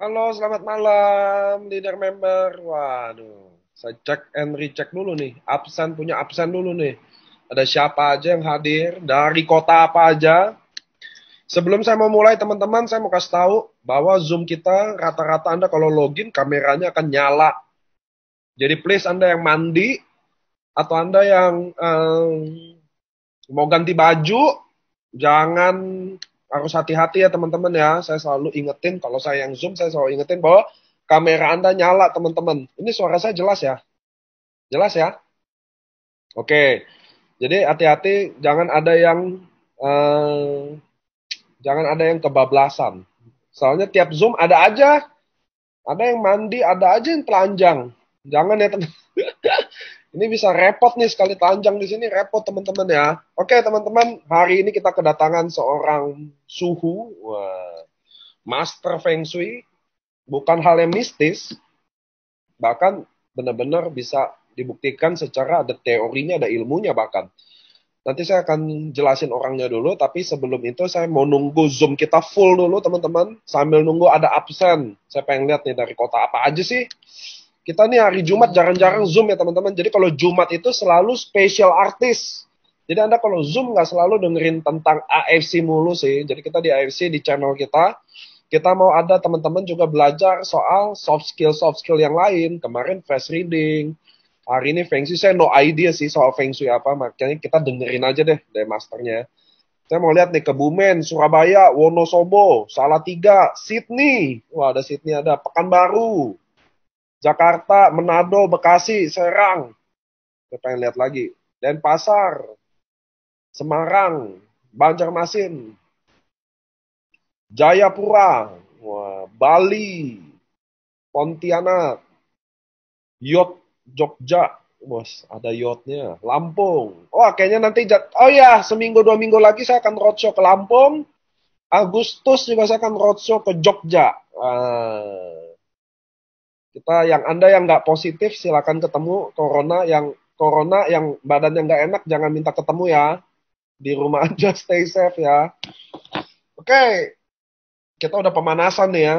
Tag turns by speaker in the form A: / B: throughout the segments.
A: Halo, selamat malam, leader member. Waduh, saya cek and recheck dulu nih. Punya absen dulu nih. Ada siapa aja yang hadir, dari kota apa aja. Sebelum saya mau mulai, teman-teman, saya mau kasih tahu bahwa Zoom kita rata-rata Anda kalau login, kameranya akan nyala. Jadi please Anda yang mandi, atau Anda yang mau ganti baju, jangan harus hati-hati ya teman-teman ya. Saya selalu ingetin kalau saya yang Zoom, saya selalu ingetin bahwa kamera Anda nyala teman-teman. Ini suara saya jelas ya? Jelas ya? Oke. Jadi hati-hati, eh, jangan ada yang kebablasan. Soalnya tiap Zoom ada yang mandi, ada aja yang telanjang. Jangan ya teman. Ini bisa repot nih sekali telanjang di sini repot teman-teman ya. Oke teman-teman, hari ini kita kedatangan seorang suhu, wah, master Feng Shui, bukan hal yang mistis, bahkan benar-benar bisa dibuktikan secara ada teorinya, ada ilmunya bahkan. Nanti saya akan jelasin orangnya dulu, tapi sebelum itu saya mau nunggu Zoom kita full dulu teman-teman, sambil nunggu ada absen. Saya pengen lihat nih dari kota apa aja sih. Kita nih hari Jumat jarang-jarang Zoom ya teman-teman. Jadi kalau Jumat itu selalu special artist. Jadi Anda kalau Zoom nggak selalu dengerin tentang AFC mulu sih. Jadi kita di AFC di channel kita, kita mau ada teman-teman juga belajar soal soft skill yang lain. Kemarin face reading, hari ini Feng Shui. Saya no idea sih soal Feng Shui apa, makanya kita dengerin aja deh dari masternya. Saya mau lihat nih Kebumen, Surabaya, Wonosobo, Salatiga, Sydney. Wah ada Sydney, ada Pekanbaru, Jakarta, Manado, Bekasi, Serang. Saya pengen lihat lagi. Denpasar, Semarang, Banjarmasin, Jayapura, wah, Bali, Pontianak, Yot, Jogja, bos, ada Yotnya, Lampung. Wah, kayaknya nanti, oh ya, seminggu 2 minggu lagi saya akan roadshow ke Lampung. Agustus juga saya akan roadshow ke Jogja. Anda yang nggak positif silakan ketemu. Corona yang badannya nggak enak jangan minta ketemu ya. Di rumah aja stay safe ya. Oke, kita udah pemanasan nih ya.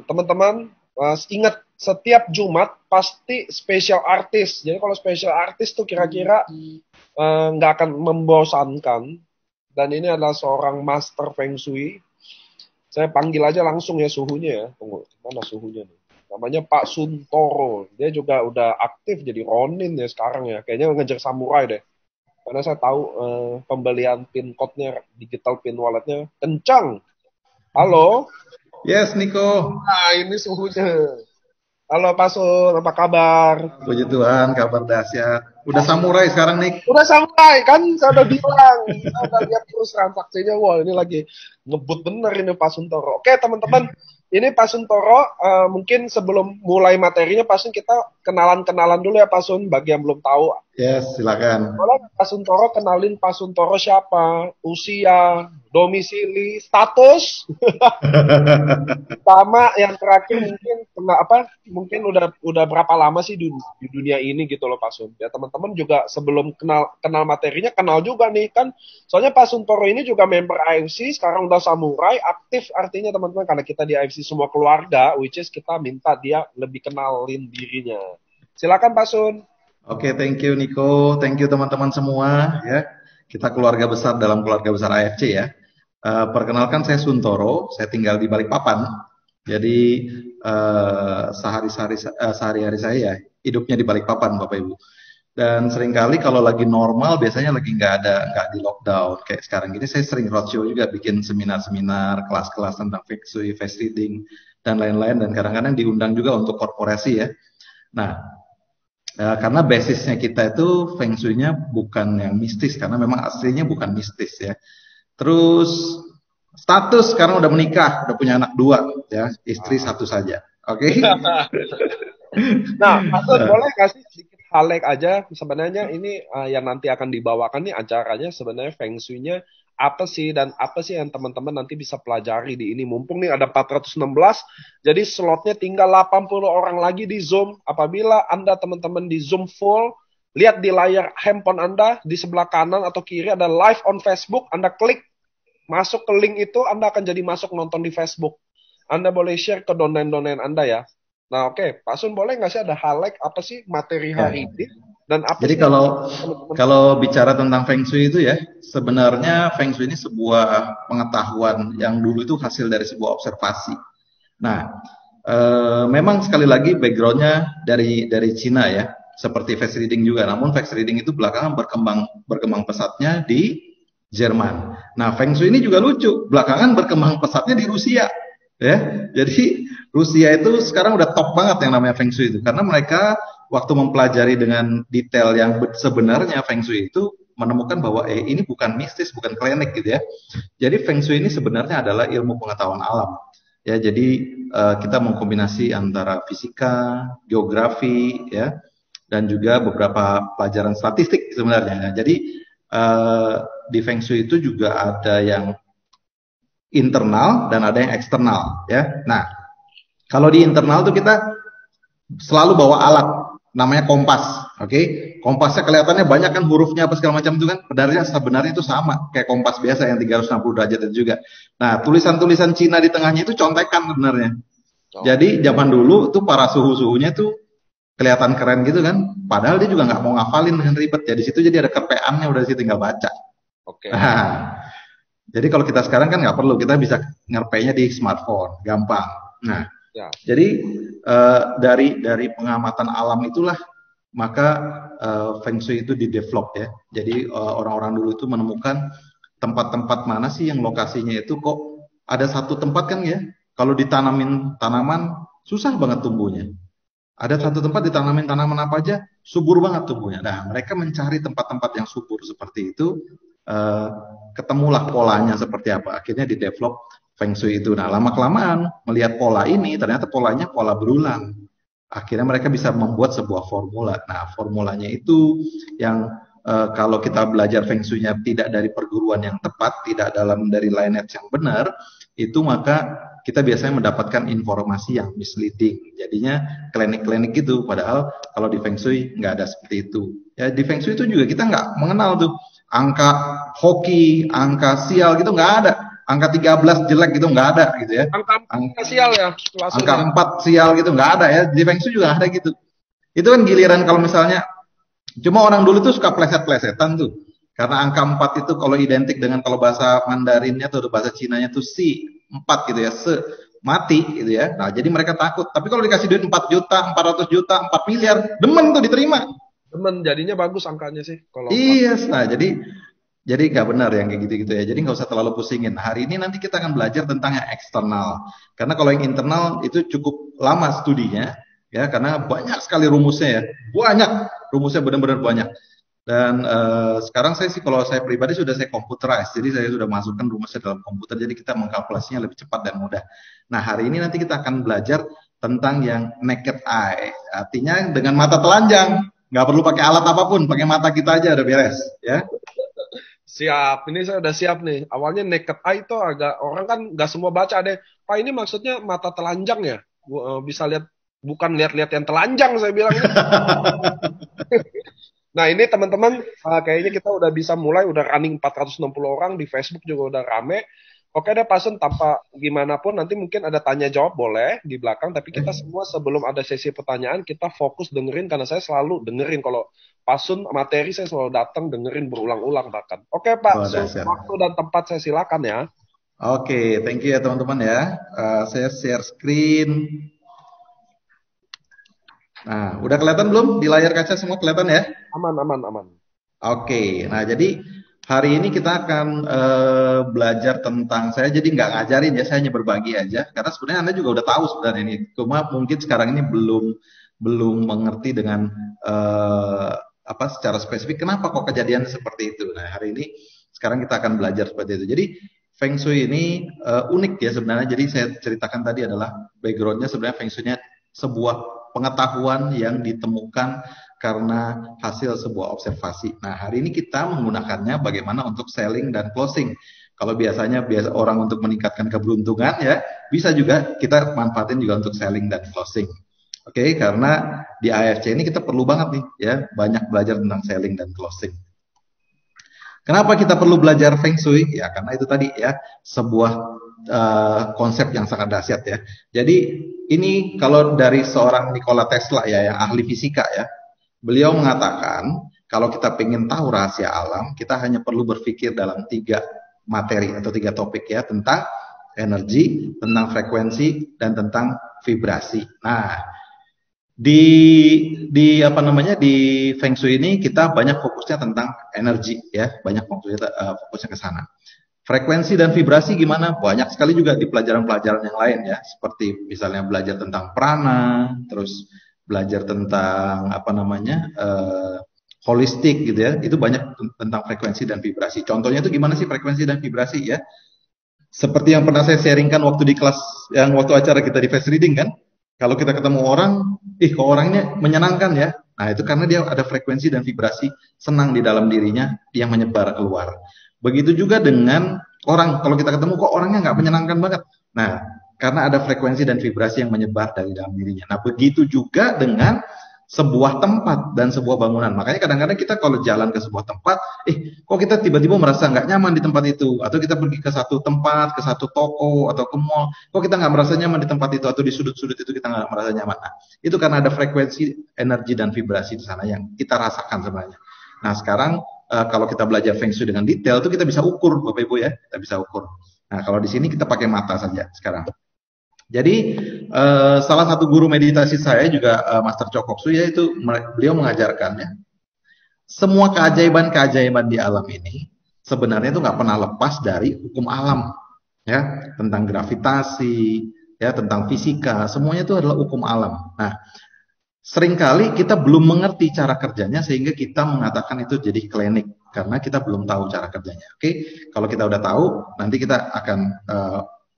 A: Teman-teman, ingat setiap Jumat pasti special artist. Jadi kalau special artist tuh kira-kira nggak akan membosankan. Dan ini adalah seorang master Feng Shui. Saya panggil aja langsung ya suhunya ya. Tunggu, mana suhunya nih? Namanya Pak Suntoro. Dia juga udah aktif jadi Ronin ya sekarang ya. Kayaknya ngejar samurai deh. Karena saya tahu pembelian pin code-nya, digital pin wallet-nya kencang. Halo?
B: Yes, Niko.
A: Nah, ini suhunya. Halo Pak Sun, apa kabar?
B: Puji Tuhan, kabar dahsyat. Udah samurai sekarang, Nik.
A: Udah sampai kan, saya udah bilang. Saya udah lihat terus transaksinya. Wah, ini lagi ngebut bener ini Pak Suntoro. Oke, teman-teman. Ini Pak Suntoro, mungkin sebelum mulai materinya, Pak Sun kita kenalan-kenalan dulu ya Pak Sun, bagi yang belum tahu.
B: Yes, silakan.
A: Boleh Pak Suntoro kenalin Pak Suntoro siapa, usia, domisili, status, sama yang terakhir mungkin mungkin udah berapa lama sih di dunia ini gitu loh Pak Sun. Ya teman-teman juga sebelum kenal kenal materinya kenal juga nih kan. Soalnya Pak Suntoro ini juga member AFC, sekarang udah samurai, aktif artinya teman-teman karena kita di AFC semua keluarga, which is kita minta dia lebih kenalin dirinya. Silakan Pak Sun.
B: Oke, thank you, Niko. Thank you, teman-teman semua. Ya, kita keluarga besar dalam keluarga besar AFC ya. Perkenalkan, saya Suntoro. Saya tinggal di Balikpapan. Jadi sehari-hari saya ya, hidupnya di Balikpapan, Bapak Ibu. Dan seringkali kalau lagi normal, biasanya lagi nggak di lockdown kayak sekarang gini. Saya sering roadshow juga, bikin seminar-seminar, kelas-kelas tentang feng shui, face reading, dan lain-lain. Dan kadang-kadang diundang juga untuk korporasi ya. Nah, karena basisnya kita itu feng shui-nya bukan yang mistis, karena memang aslinya bukan mistis ya. Terus status sekarang udah menikah, udah punya anak 2 ya, istri 1 saja. Oke.
A: Nah, Pak Sun, boleh kasih sedikit highlight aja sebenarnya ini yang nanti akan dibawakan nih acaranya sebenarnya Feng Shui-nya apa sih dan apa sih yang teman-teman nanti bisa pelajari di ini. Mumpung nih ada 416, jadi slotnya tinggal 80 orang lagi di Zoom. Apabila Anda teman-teman di Zoom full, lihat di layar handphone Anda di sebelah kanan atau kiri ada live on Facebook, Anda klik masuk ke link itu, Anda akan jadi masuk nonton di Facebook. Anda boleh share ke domain-domain Anda ya. Nah, oke, Pak Sun boleh nggak sih ada highlight apa sih materi hari
B: Ya.
A: ini dan apa
B: Jadi
A: sih yang
B: kalau
A: teman-teman?
B: kalau bicara tentang Feng Shui itu ya, sebenarnya Feng Shui ini sebuah pengetahuan yang dulu itu hasil dari sebuah observasi. Nah, memang sekali lagi backgroundnya dari Cina ya, seperti face reading juga. Namun face reading itu belakangan berkembang pesatnya di Jerman. Nah, Feng Shui ini juga lucu, belakangan berkembang pesatnya di Rusia, ya. Jadi Rusia itu sekarang udah top banget yang namanya Feng Shui itu, karena mereka waktu mempelajari dengan detail yang sebenarnya Feng Shui itu menemukan bahwa ini bukan mistis, bukan klinik gitu ya. Jadi Feng Shui ini sebenarnya adalah ilmu pengetahuan alam. Ya, jadi kita mengkombinasi antara fisika, geografi, ya, dan juga beberapa pelajaran statistik sebenarnya. Nah, jadi di Feng Shui itu juga ada yang internal dan ada yang eksternal, ya. Nah, kalau di internal tuh kita selalu bawa alat namanya kompas, oke? Kompasnya kelihatannya banyak kan hurufnya apa segala macam itu kan, sebenarnya itu sama kayak kompas biasa yang 360 derajat itu juga. Nah, tulisan-tulisan Cina di tengahnya itu contekan sebenarnya.
A: Oh,
B: Jadi zaman dulu tuh para suhu-suhunya tuh kelihatan keren gitu kan, padahal dia juga nggak mau ngafalin dengan ribet ya. Di situ jadi ada kepeannya, udah di situ tinggal baca.
A: oke.
B: Nah, jadi kalau kita sekarang kan nggak perlu, kita bisa ngerpenya di smartphone, gampang. Nah,
A: Ya.
B: jadi dari pengamatan alam itulah maka Feng Shui itu didevelop ya. Jadi orang-orang dulu itu menemukan tempat-tempat mana sih yang lokasinya itu kok ada satu tempat kan ya, kalau ditanamin tanaman susah banget tumbuhnya. Ada satu tempat ditanamin tanaman apa aja subur banget tumbuhnya. Nah, mereka mencari tempat-tempat yang subur seperti itu, eh, ketemulah polanya seperti apa. Akhirnya didevelop Feng Shui itu. Nah, lama-kelamaan melihat pola ini, ternyata polanya pola berulang. Akhirnya mereka bisa membuat sebuah formula. Nah, formulanya itu yang kalau kita belajar Feng Shui-nya tidak dari perguruan yang tepat, tidak dari lineage yang benar, itu maka kita biasanya mendapatkan informasi yang misleading. Jadinya klinik-klinik gitu. Padahal kalau di Feng Shui nggak ada seperti itu. Ya, di Feng Shui itu juga kita nggak mengenal tuh angka hoki, angka sial gitu nggak ada. Angka 13 jelek gitu nggak ada gitu ya.
A: Angka sial ya, Pak
B: Angka
A: ya.
B: 4 sial gitu nggak ada ya. Di Feng Shui juga ada gitu. Itu kan giliran kalau misalnya cuma orang dulu tuh suka pleset-plesetan tuh. Karena angka 4 itu kalau identik dengan kalau bahasa Mandarinnya atau bahasa Cinanya tuh si 4 gitu ya, mati gitu ya. Nah, jadi mereka takut. Tapi kalau dikasih duit 4 juta, 400 juta, 4 miliar, demen tuh diterima.
A: Temen jadinya bagus angkanya sih kalau 4.
B: Iya, nah jadi nggak benar yang kayak gitu-gitu ya. Jadi nggak usah terlalu pusingin. Hari ini nanti kita akan belajar tentang yang eksternal. Karena kalau yang internal itu cukup lama studinya, ya karena banyak sekali rumusnya ya. Banyak rumusnya, benar-benar banyak. Dan sekarang saya sih kalau saya pribadi sudah saya computerize, jadi saya sudah masukkan rumusnya dalam komputer, jadi kita mengkalkulasinya lebih cepat dan mudah. Nah, hari ini nanti kita akan belajar tentang yang naked eye, artinya dengan mata telanjang, nggak perlu pakai alat apapun, pakai mata kita aja udah beres, ya.
A: Siap, ini saya udah siap nih. Awalnya naked eye itu agak orang kan nggak semua baca deh. Pak ini maksudnya mata telanjang ya? Bisa lihat bukan lihat-lihat yang telanjang saya bilang ini. Nah ini teman-teman kayaknya kita udah bisa mulai udah running 460 orang di Facebook juga udah rame. Oke deh Pak Sun, tanpa gimana pun nanti mungkin ada tanya jawab boleh di belakang, tapi kita semua sebelum ada sesi pertanyaan kita fokus dengerin karena saya selalu dengerin kalau Pak Sun materi saya selalu datang dengerin berulang-ulang bahkan. Oke Pak
B: Oh,
A: Sun,
B: dasar.
A: waktu dan tempat saya silakan ya.
B: Oke, thank you ya teman-teman ya. Saya share screen. Nah, udah kelihatan belum di layar kaca, semua kelihatan ya?
A: Aman, aman, aman.
B: Oke, nah jadi hari ini kita akan belajar tentang, saya jadi nggak ngajarin ya, saya hanya berbagi aja. Karena sebenarnya Anda juga udah tahu sebenarnya ini, cuma mungkin sekarang ini belum mengerti dengan apa secara spesifik kenapa kok kejadian seperti itu. Nah hari ini sekarang kita akan belajar seperti itu. Jadi Feng Shui ini unik ya sebenarnya. Jadi saya ceritakan tadi adalah backgroundnya sebenarnya Feng Shui-nya sebuah pengetahuan yang ditemukan karena hasil sebuah observasi. Nah, hari ini kita menggunakannya bagaimana untuk selling dan closing. Kalau biasanya orang untuk meningkatkan keberuntungan ya, bisa juga kita manfaatin juga untuk selling dan closing. Oke, karena di AFC ini kita perlu banget nih ya, banyak belajar tentang selling dan closing. Kenapa kita perlu belajar Feng Shui? Ya, karena itu tadi ya, sebuah konsep yang sangat dahsyat ya. Jadi ini kalau dari seorang Nikola Tesla ya, yang ahli fisika ya, beliau mengatakan kalau kita ingin tahu rahasia alam, kita hanya perlu berpikir dalam 3 materi atau 3 topik ya, tentang energi, tentang frekuensi, dan tentang vibrasi. Nah, di apa namanya, di Feng Shui ini kita banyak fokusnya tentang energi ya, banyak fokusnya ke sana. Frekuensi dan vibrasi gimana? Banyak sekali juga di pelajaran-pelajaran yang lain ya, seperti misalnya belajar tentang prana, terus belajar tentang apa namanya, holistik gitu ya. Itu banyak tentang frekuensi dan vibrasi. Contohnya itu gimana sih frekuensi dan vibrasi ya? Seperti yang pernah saya sharingkan waktu di kelas, yang waktu acara kita di fast reading kan, kalau kita ketemu orang, kok orangnya menyenangkan ya. Nah itu karena dia ada frekuensi dan vibrasi senang di dalam dirinya yang menyebar keluar. Begitu juga dengan orang, kalau kita ketemu kok orangnya nggak menyenangkan banget. Nah karena ada frekuensi dan vibrasi yang menyebar dari dalam dirinya. Nah begitu juga dengan sebuah tempat dan sebuah bangunan. Makanya kadang-kadang kita kalau jalan ke sebuah tempat, kok kita tiba-tiba merasa nggak nyaman di tempat itu, atau kita pergi ke satu tempat, ke satu toko atau ke mall, kok kita nggak merasa nyaman di tempat itu, atau di sudut-sudut itu kita nggak merasa nyaman. Nah, itu karena ada frekuensi, energi dan vibrasi di sana yang kita rasakan sebenarnya. Nah, sekarang kalau kita belajar Feng Shui dengan detail, itu kita bisa ukur, Bapak Ibu ya, kita bisa ukur. Nah, kalau di sini kita pakai mata saja sekarang. Jadi salah satu guru meditasi saya juga Master Choa Kok Sui, yaitu beliau mengajarkannya semua keajaiban-keajaiban di alam ini sebenarnya itu nggak pernah lepas dari hukum alam ya, tentang gravitasi ya, tentang fisika, semuanya itu adalah hukum alam. Nah seringkali kita belum mengerti cara kerjanya sehingga kita mengatakan itu jadi klinik karena kita belum tahu cara kerjanya. Oke, kalau kita udah tahu nanti kita akan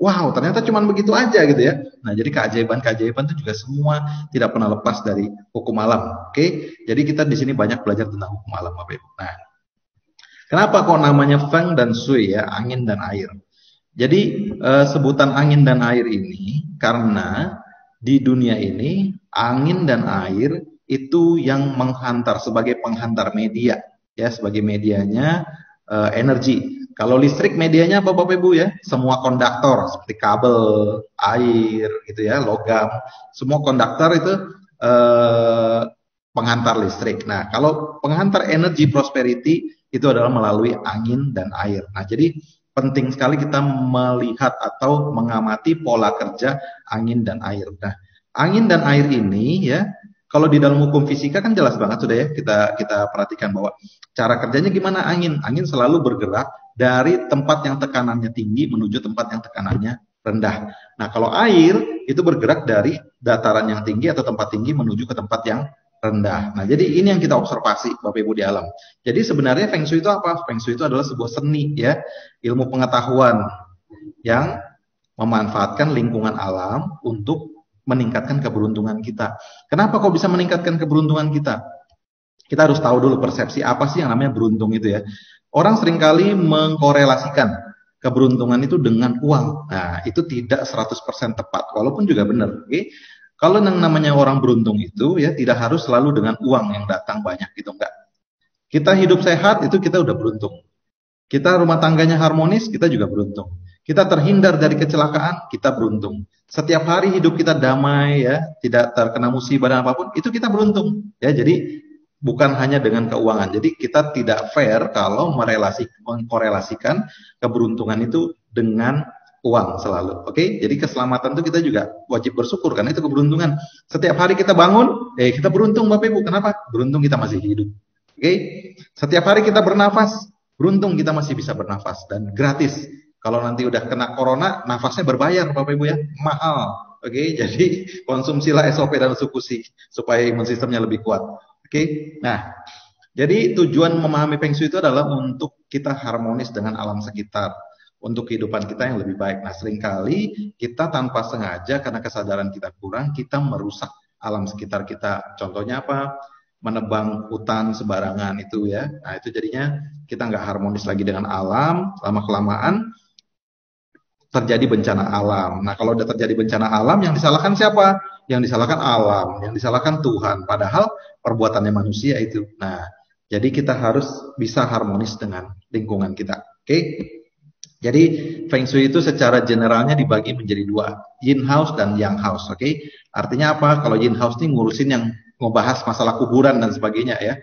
B: wow, ternyata cuma begitu aja gitu ya. Nah, jadi keajaiban-keajaiban itu juga semua tidak pernah lepas dari hukum alam. Oke, jadi kita di sini banyak belajar tentang hukum alam, Bapak Ibu. Nah, kenapa kok namanya Feng dan Shui ya, angin dan air? Jadi sebutan angin dan air ini karena di dunia ini angin dan air itu yang menghantar sebagai penghantar media, ya, sebagai medianya energi. Kalau listrik medianya apa Bapak Ibu ya? Semua konduktor seperti kabel, air gitu ya, logam, semua konduktor itu penghantar listrik. Nah, kalau penghantar energi prosperity itu adalah melalui angin dan air. Nah, jadi penting sekali kita melihat atau mengamati pola kerja angin dan air. Nah, angin dan air ini ya, kalau di dalam hukum fisika kan jelas banget sudah ya, kita perhatikan bahwa cara kerjanya gimana angin. Angin selalu bergerak dari tempat yang tekanannya tinggi menuju tempat yang tekanannya rendah. Nah, kalau air itu bergerak dari dataran yang tinggi atau tempat tinggi menuju ke tempat yang rendah. Nah, jadi ini yang kita observasi Bapak Ibu di alam. Jadi sebenarnya Feng Shui itu apa? Feng Shui itu adalah sebuah seni ya, ilmu pengetahuan yang memanfaatkan lingkungan alam untuk meningkatkan keberuntungan kita. Kenapa kok bisa meningkatkan keberuntungan kita? Kita harus tahu dulu persepsi apa sih yang namanya beruntung itu ya. Orang seringkali mengkorelasikan keberuntungan itu dengan uang. Nah, itu tidak 100% tepat, walaupun juga benar. Okay? Kalau yang namanya orang beruntung itu ya tidak harus selalu dengan uang yang datang banyak gitu, enggak. Kita hidup sehat itu kita udah beruntung. Kita rumah tangganya harmonis, kita juga beruntung. Kita terhindar dari kecelakaan, kita beruntung. Setiap hari hidup kita damai ya, tidak terkena musibah dan apapun, itu kita beruntung. Ya, jadi bukan hanya dengan keuangan. Jadi kita tidak fair kalau mengkorelasikan keberuntungan itu dengan uang selalu. Oke? Jadi keselamatan itu kita juga wajib bersyukur karena itu keberuntungan. Setiap hari kita bangun, kita beruntung Bapak Ibu. Kenapa? Beruntung kita masih hidup. Oke? Setiap hari kita bernafas, beruntung kita masih bisa bernafas dan gratis. Kalau nanti udah kena corona, nafasnya berbayar Bapak Ibu ya, mahal. Oke? Jadi konsumsilah SOP dan sukusi supaya imun sistemnya lebih kuat. Oke, nah, jadi tujuan memahami Feng Shui itu adalah untuk kita harmonis dengan alam sekitar, untuk kehidupan kita yang lebih baik. Nah, seringkali kita tanpa sengaja karena kesadaran kita kurang, kita merusak alam sekitar kita. Contohnya apa? Menebang hutan sembarangan itu ya. Nah, itu jadinya kita nggak harmonis lagi dengan alam, lama-kelamaan terjadi bencana alam. Nah, kalau udah terjadi bencana alam, yang disalahkan siapa? Yang disalahkan alam, yang disalahkan Tuhan. Padahal perbuatannya manusia itu. Nah, jadi kita harus bisa harmonis dengan lingkungan kita. Oke? Jadi Feng Shui itu secara generalnya dibagi menjadi dua, Yin House dan Yang House, oke? Artinya apa? Kalau Yin House ini ngurusin yang ngebahas masalah kuburan dan sebagainya ya.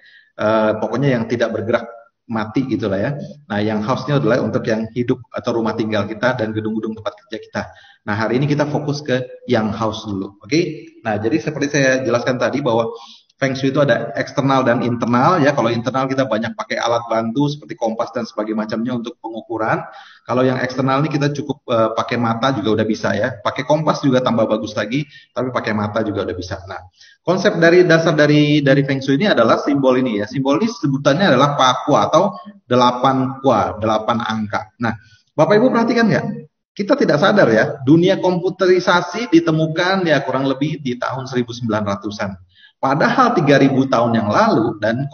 B: Pokoknya yang tidak bergerak mati gitulah ya. Nah, Yang House-nya adalah untuk yang hidup atau rumah tinggal kita dan gedung-gedung tempat kerja kita. Nah, hari ini kita fokus ke Yang House dulu, oke? Nah, jadi seperti saya jelaskan tadi bahwa Feng Shui itu ada eksternal dan internal ya. Kalau internal kita banyak pakai alat bantu seperti kompas dan sebagainya macamnya untuk pengukuran. Kalau yang eksternal ini kita cukup pakai mata juga udah bisa ya. Pakai kompas juga tambah bagus lagi, tapi pakai mata juga udah bisa. Nah, konsep dari dasar dari Feng Shui ini adalah simbol ini ya. Simbol ini sebutannya adalah Pakua atau 8 kua, 8 angka. Nah, Bapak Ibu perhatikan nggak? Kita tidak sadar ya, dunia komputerisasi ditemukan ya kurang lebih di tahun 1900-an. Padahal 3000 tahun yang lalu dan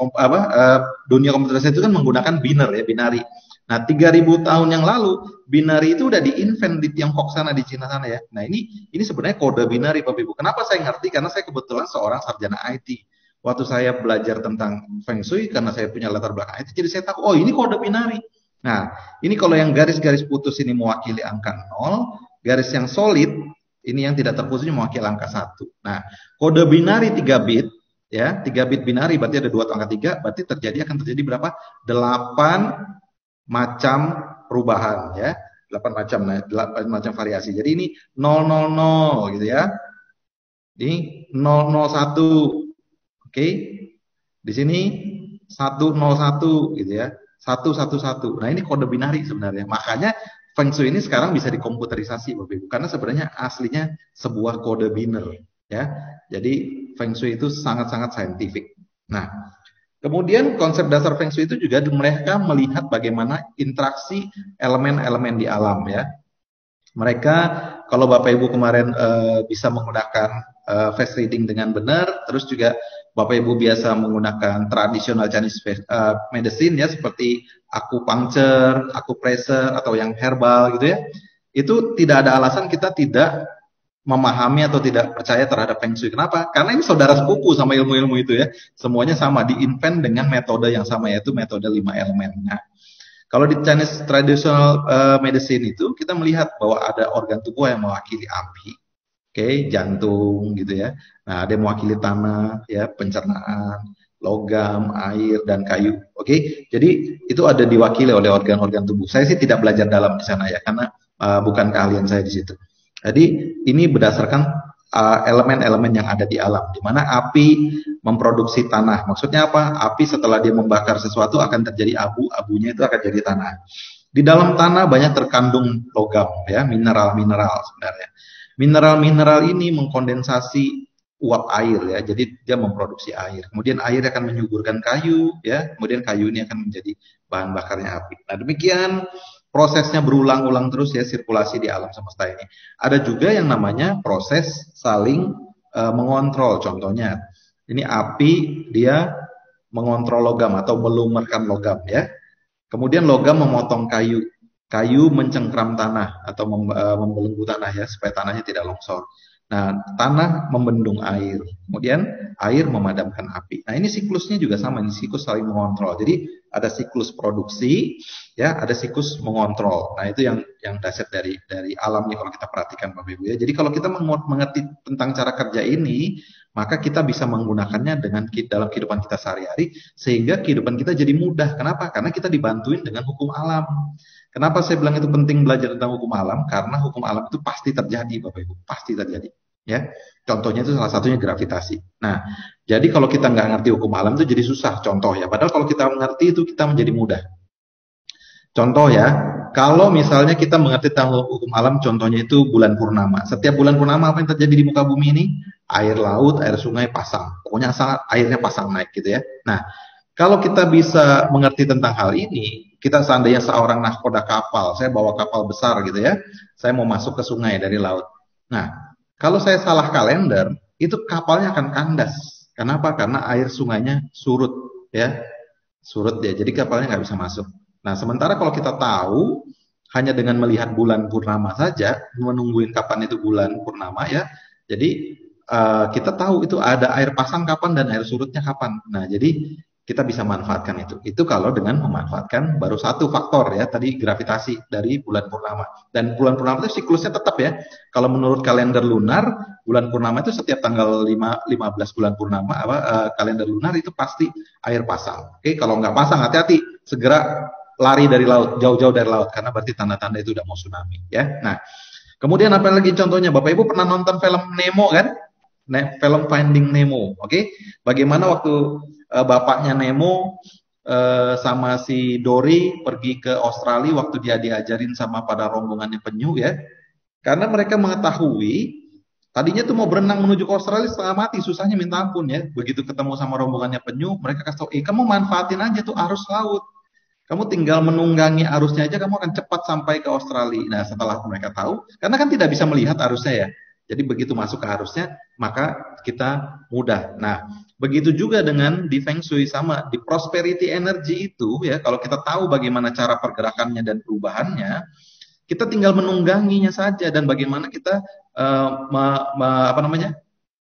B: dunia komputerisasi itu kan menggunakan binary. Nah, 3000 tahun yang lalu binary itu udah di-invent di Tiongkok sana, di Cina sana ya. Nah, ini sebenarnya kode binary Bapak Ibu. Kenapa saya ngerti? Karena saya kebetulan seorang sarjana IT. Waktu saya belajar tentang Feng Shui karena saya punya latar belakang IT, jadi saya tahu, oh ini kode binary. Nah, ini kalau yang garis-garis putus ini mewakili angka 0, garis yang solid ini yang tidak terputus mewakili angka 1. Nah, kode binary 3 bit, ya, 3 bit binary berarti ada 2 atau angka 3, berarti akan terjadi berapa? 8 macam perubahan, ya. 8 macam variasi. Jadi ini 000 gitu ya. Ini 001. Oke. Di sini 101 gitu ya. 111. Nah, ini kode binary sebenarnya. Makanya Feng Shui ini sekarang bisa dikomputerisasi Bapak Ibu, karena sebenarnya aslinya sebuah kode biner ya. Jadi Feng Shui itu sangat-sangat saintifik. Nah, kemudian konsep dasar Feng Shui itu juga mereka melihat bagaimana interaksi elemen-elemen di alam ya. Mereka kalau Bapak Ibu kemarin bisa menggunakan face reading dengan benar, terus juga Bapak Ibu biasa menggunakan tradisional Chinese medicine ya, seperti acupuncture, acupressure atau yang herbal gitu ya. Itu tidak ada alasan kita tidak memahami atau tidak percaya terhadap Feng Shui. Kenapa? Karena ini saudara sepupu sama ilmu-ilmu itu ya. Semuanya sama, di-invent dengan metode yang sama, yaitu metode 5 elemen. Nah, kalau di Chinese traditional medicine itu kita melihat bahwa ada organ tubuh yang mewakili api, oke, jantung gitu ya. Nah, ada yang mewakili tanah, ya, pencernaan, logam, air, dan kayu. Oke, jadi itu ada diwakili oleh organ-organ tubuh. Saya sih tidak belajar dalam di sana ya, karena bukan keahlian saya di situ. Jadi ini berdasarkan elemen-elemen yang ada di alam, di mana api memproduksi tanah. Maksudnya apa? Api setelah dia membakar sesuatu akan terjadi abu, abunya itu akan jadi tanah. Di dalam tanah banyak terkandung logam, ya, mineral-mineral sebenarnya. Mineral-mineral ini mengkondensasi uap air ya, jadi dia memproduksi air. Kemudian air akan menyuburkan kayu ya, kemudian kayu ini akan menjadi bahan bakarnya api. Nah, demikian prosesnya berulang-ulang terus ya, sirkulasi di alam semesta ini. Ada juga yang namanya proses saling mengontrol. Contohnya, ini api dia mengontrol logam atau melumerkan logam ya. Kemudian logam memotong kayu. Kayu mencengkram tanah atau membelenggu tanah ya, supaya tanahnya tidak longsor. Nah, tanah membendung air, kemudian air memadamkan api. Nah, ini siklusnya juga sama, ini siklus saling mengontrol. Jadi ada siklus produksi, ya, ada siklus mengontrol. Nah, itu yang dasar dari alamnya kalau kita perhatikan Bapak Ibu ya. Jadi kalau kita mengerti tentang cara kerja ini, maka kita bisa menggunakannya dalam kehidupan kita sehari-hari, sehingga kehidupan kita jadi mudah. Kenapa? Karena kita dibantuin dengan hukum alam. Kenapa saya bilang itu penting belajar tentang hukum alam? Karena hukum alam itu pasti terjadi, Bapak Ibu, pasti terjadi. Ya, contohnya itu salah satunya gravitasi. Nah, jadi kalau kita nggak ngerti hukum alam itu jadi susah. Contoh ya, padahal kalau kita mengerti itu kita menjadi mudah. Contoh ya, kalau misalnya kita mengerti tentang hukum alam, contohnya itu bulan purnama. Setiap bulan purnama apa yang terjadi di muka bumi ini? Air laut, air sungai pasang. Pokoknya airnya pasang naik gitu ya. Nah, kalau kita bisa mengerti tentang hal ini, kita seandainya seorang nahkoda kapal, saya bawa kapal besar gitu ya, saya mau masuk ke sungai dari laut. Nah, kalau saya salah kalender, itu kapalnya akan kandas. Kenapa? Karena air sungainya surut ya, surut ya, jadi kapalnya nggak bisa masuk. Nah, sementara kalau kita tahu, hanya dengan melihat bulan purnama saja, menungguin kapan itu bulan purnama ya, jadi kita tahu itu ada air pasang kapan dan air surutnya kapan. Nah, jadi kita bisa manfaatkan itu. Itu kalau dengan memanfaatkan baru satu faktor ya, tadi gravitasi dari bulan purnama. Dan bulan purnama itu siklusnya tetap ya. Kalau menurut kalender lunar, bulan purnama itu setiap tanggal 15 bulan purnama, kalender lunar itu pasti air pasang. Oke, kalau nggak pasang hati-hati, segera lari dari laut, jauh-jauh dari laut, karena berarti tanda-tanda itu udah mau tsunami ya. Nah, kemudian apa lagi contohnya? Bapak Ibu pernah nonton film Nemo kan? Film Finding Nemo, oke? Bagaimana waktu bapaknya Nemo sama si Dory pergi ke Australia waktu dia diajarin sama pada rombongannya penyu ya. Karena mereka mengetahui tadinya tuh mau berenang menuju ke Australia setengah mati, susahnya minta ampun ya. Begitu ketemu sama rombongannya penyu, mereka kasih tahu, kamu manfaatin aja tuh arus laut. Kamu tinggal menunggangi arusnya aja, kamu akan cepat sampai ke Australia. Nah, setelah mereka tahu, karena kan tidak bisa melihat arusnya ya. Jadi begitu masuk ke arusnya, maka kita mudah. Nah, begitu juga dengan di Feng Shui sama. Di prosperity energy itu, ya, kalau kita tahu bagaimana cara pergerakannya dan perubahannya, kita tinggal menungganginya saja dan bagaimana kita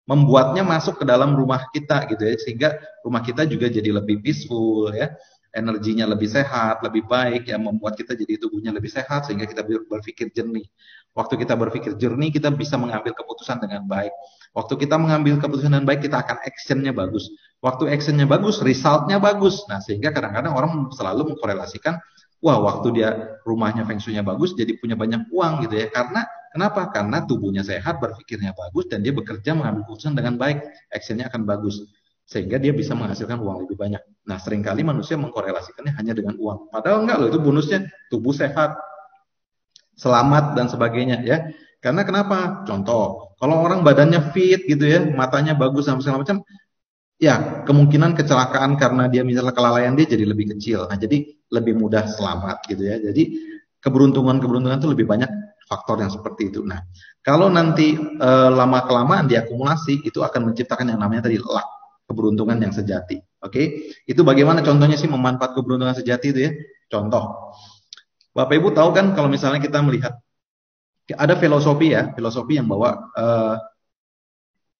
B: membuatnya masuk ke dalam rumah kita gitu ya, sehingga rumah kita juga jadi lebih peaceful ya, energinya lebih sehat, lebih baik ya, membuat kita jadi tubuhnya lebih sehat sehingga kita berpikir jernih. Waktu kita berpikir jernih, kita bisa mengambil keputusan dengan baik. Waktu kita mengambil keputusan dengan baik, kita akan actionnya bagus. Waktu actionnya bagus, resultnya bagus. Nah, sehingga kadang-kadang orang selalu mengkorelasikan, wah, waktu dia rumahnya feng shui-nya bagus, jadi punya banyak uang gitu ya. Karena kenapa? Karena tubuhnya sehat, berpikirnya bagus, dan dia bekerja mengambil keputusan dengan baik. Actionnya akan bagus. Sehingga dia bisa menghasilkan uang lebih banyak. Nah, seringkali manusia mengkorelasikannya hanya dengan uang. Padahal enggak loh, itu bonusnya tubuh sehat, selamat dan sebagainya ya. Karena kenapa? Contoh, kalau orang badannya fit gitu ya, matanya bagus dan segala macam, ya kemungkinan kecelakaan karena dia misalnya kelalaian dia jadi lebih kecil. Nah, jadi lebih mudah selamat gitu ya. Jadi keberuntungan itu lebih banyak faktor yang seperti itu. Nah, kalau nanti lama-kelamaan diakumulasi, itu akan menciptakan yang namanya tadi luck, keberuntungan yang sejati. Oke? Itu bagaimana contohnya sih memanfaat keberuntungan sejati itu ya? Contoh, Bapak Ibu tahu kan kalau misalnya kita melihat ada filosofi ya, filosofi yang bahwa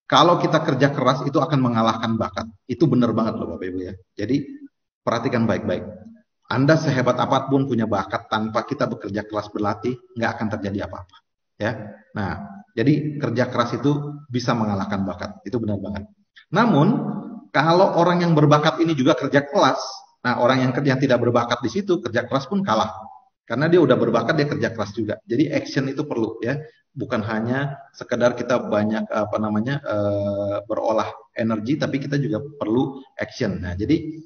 B: kalau kita kerja keras itu akan mengalahkan bakat. Itu benar banget loh Bapak Ibu ya. Jadi perhatikan baik-baik. Anda sehebat apapun punya bakat, tanpa kita bekerja keras berlatih, nggak akan terjadi apa-apa. Ya. Nah, jadi kerja keras itu bisa mengalahkan bakat. Itu benar banget. Namun, kalau orang yang berbakat ini juga kerja keras, nah orang yang tidak berbakat di situ kerja keras pun kalah. Karena dia udah berbakat, dia kerja keras juga. Jadi action itu perlu ya, bukan hanya sekedar kita banyak berolah energi, tapi kita juga perlu action. Nah, jadi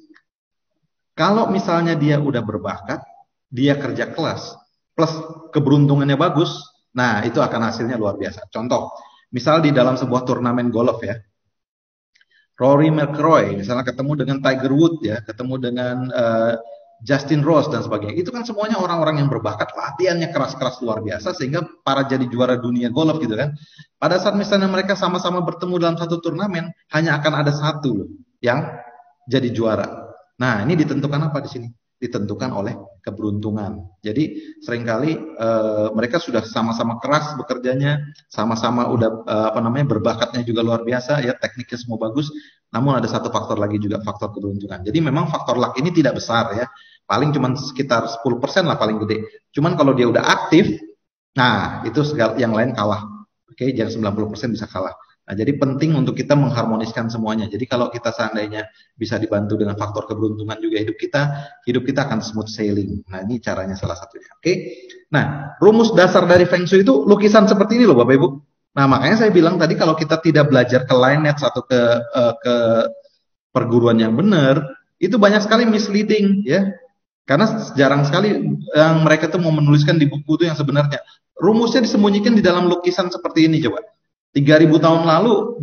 B: kalau misalnya dia udah berbakat, dia kerja keras, plus keberuntungannya bagus, nah itu akan hasilnya luar biasa. Contoh, misal di dalam sebuah turnamen golf ya, Rory McIlroy misalnya ketemu dengan Tiger Woods ya, ketemu dengan Justin Rose dan sebagainya. Itu kan semuanya orang-orang yang berbakat, latihannya keras-keras luar biasa sehingga para jadi juara dunia golf gitu kan. Pada saat misalnya mereka sama-sama bertemu dalam satu turnamen, hanya akan ada satu loh yang jadi juara. Nah, ini ditentukan apa di sini? Ditentukan oleh keberuntungan. Jadi seringkali mereka sudah sama-sama keras bekerjanya, sama-sama udah berbakatnya juga luar biasa ya, tekniknya semua bagus. Namun ada satu faktor lagi juga, faktor keberuntungan. Jadi memang faktor luck ini tidak besar ya. Paling cuma sekitar 10% lah paling gede. Cuman kalau dia udah aktif, nah itu yang lain kalah. Oke, jangan 90% bisa kalah. Nah, jadi penting untuk kita mengharmoniskan semuanya. Jadi kalau kita seandainya bisa dibantu dengan faktor keberuntungan juga hidup kita akan smooth sailing. Nah, ini caranya salah satunya. Oke. Nah, rumus dasar dari Feng Shui itu lukisan seperti ini loh Bapak Ibu. Nah, makanya saya bilang tadi kalau kita tidak belajar ke lineage atau ke perguruan yang benar, itu banyak sekali misleading ya. Karena jarang sekali yang mereka tuh mau menuliskan di buku itu yang sebenarnya. Rumusnya disembunyikan di dalam lukisan seperti ini coba. 3000 tahun lalu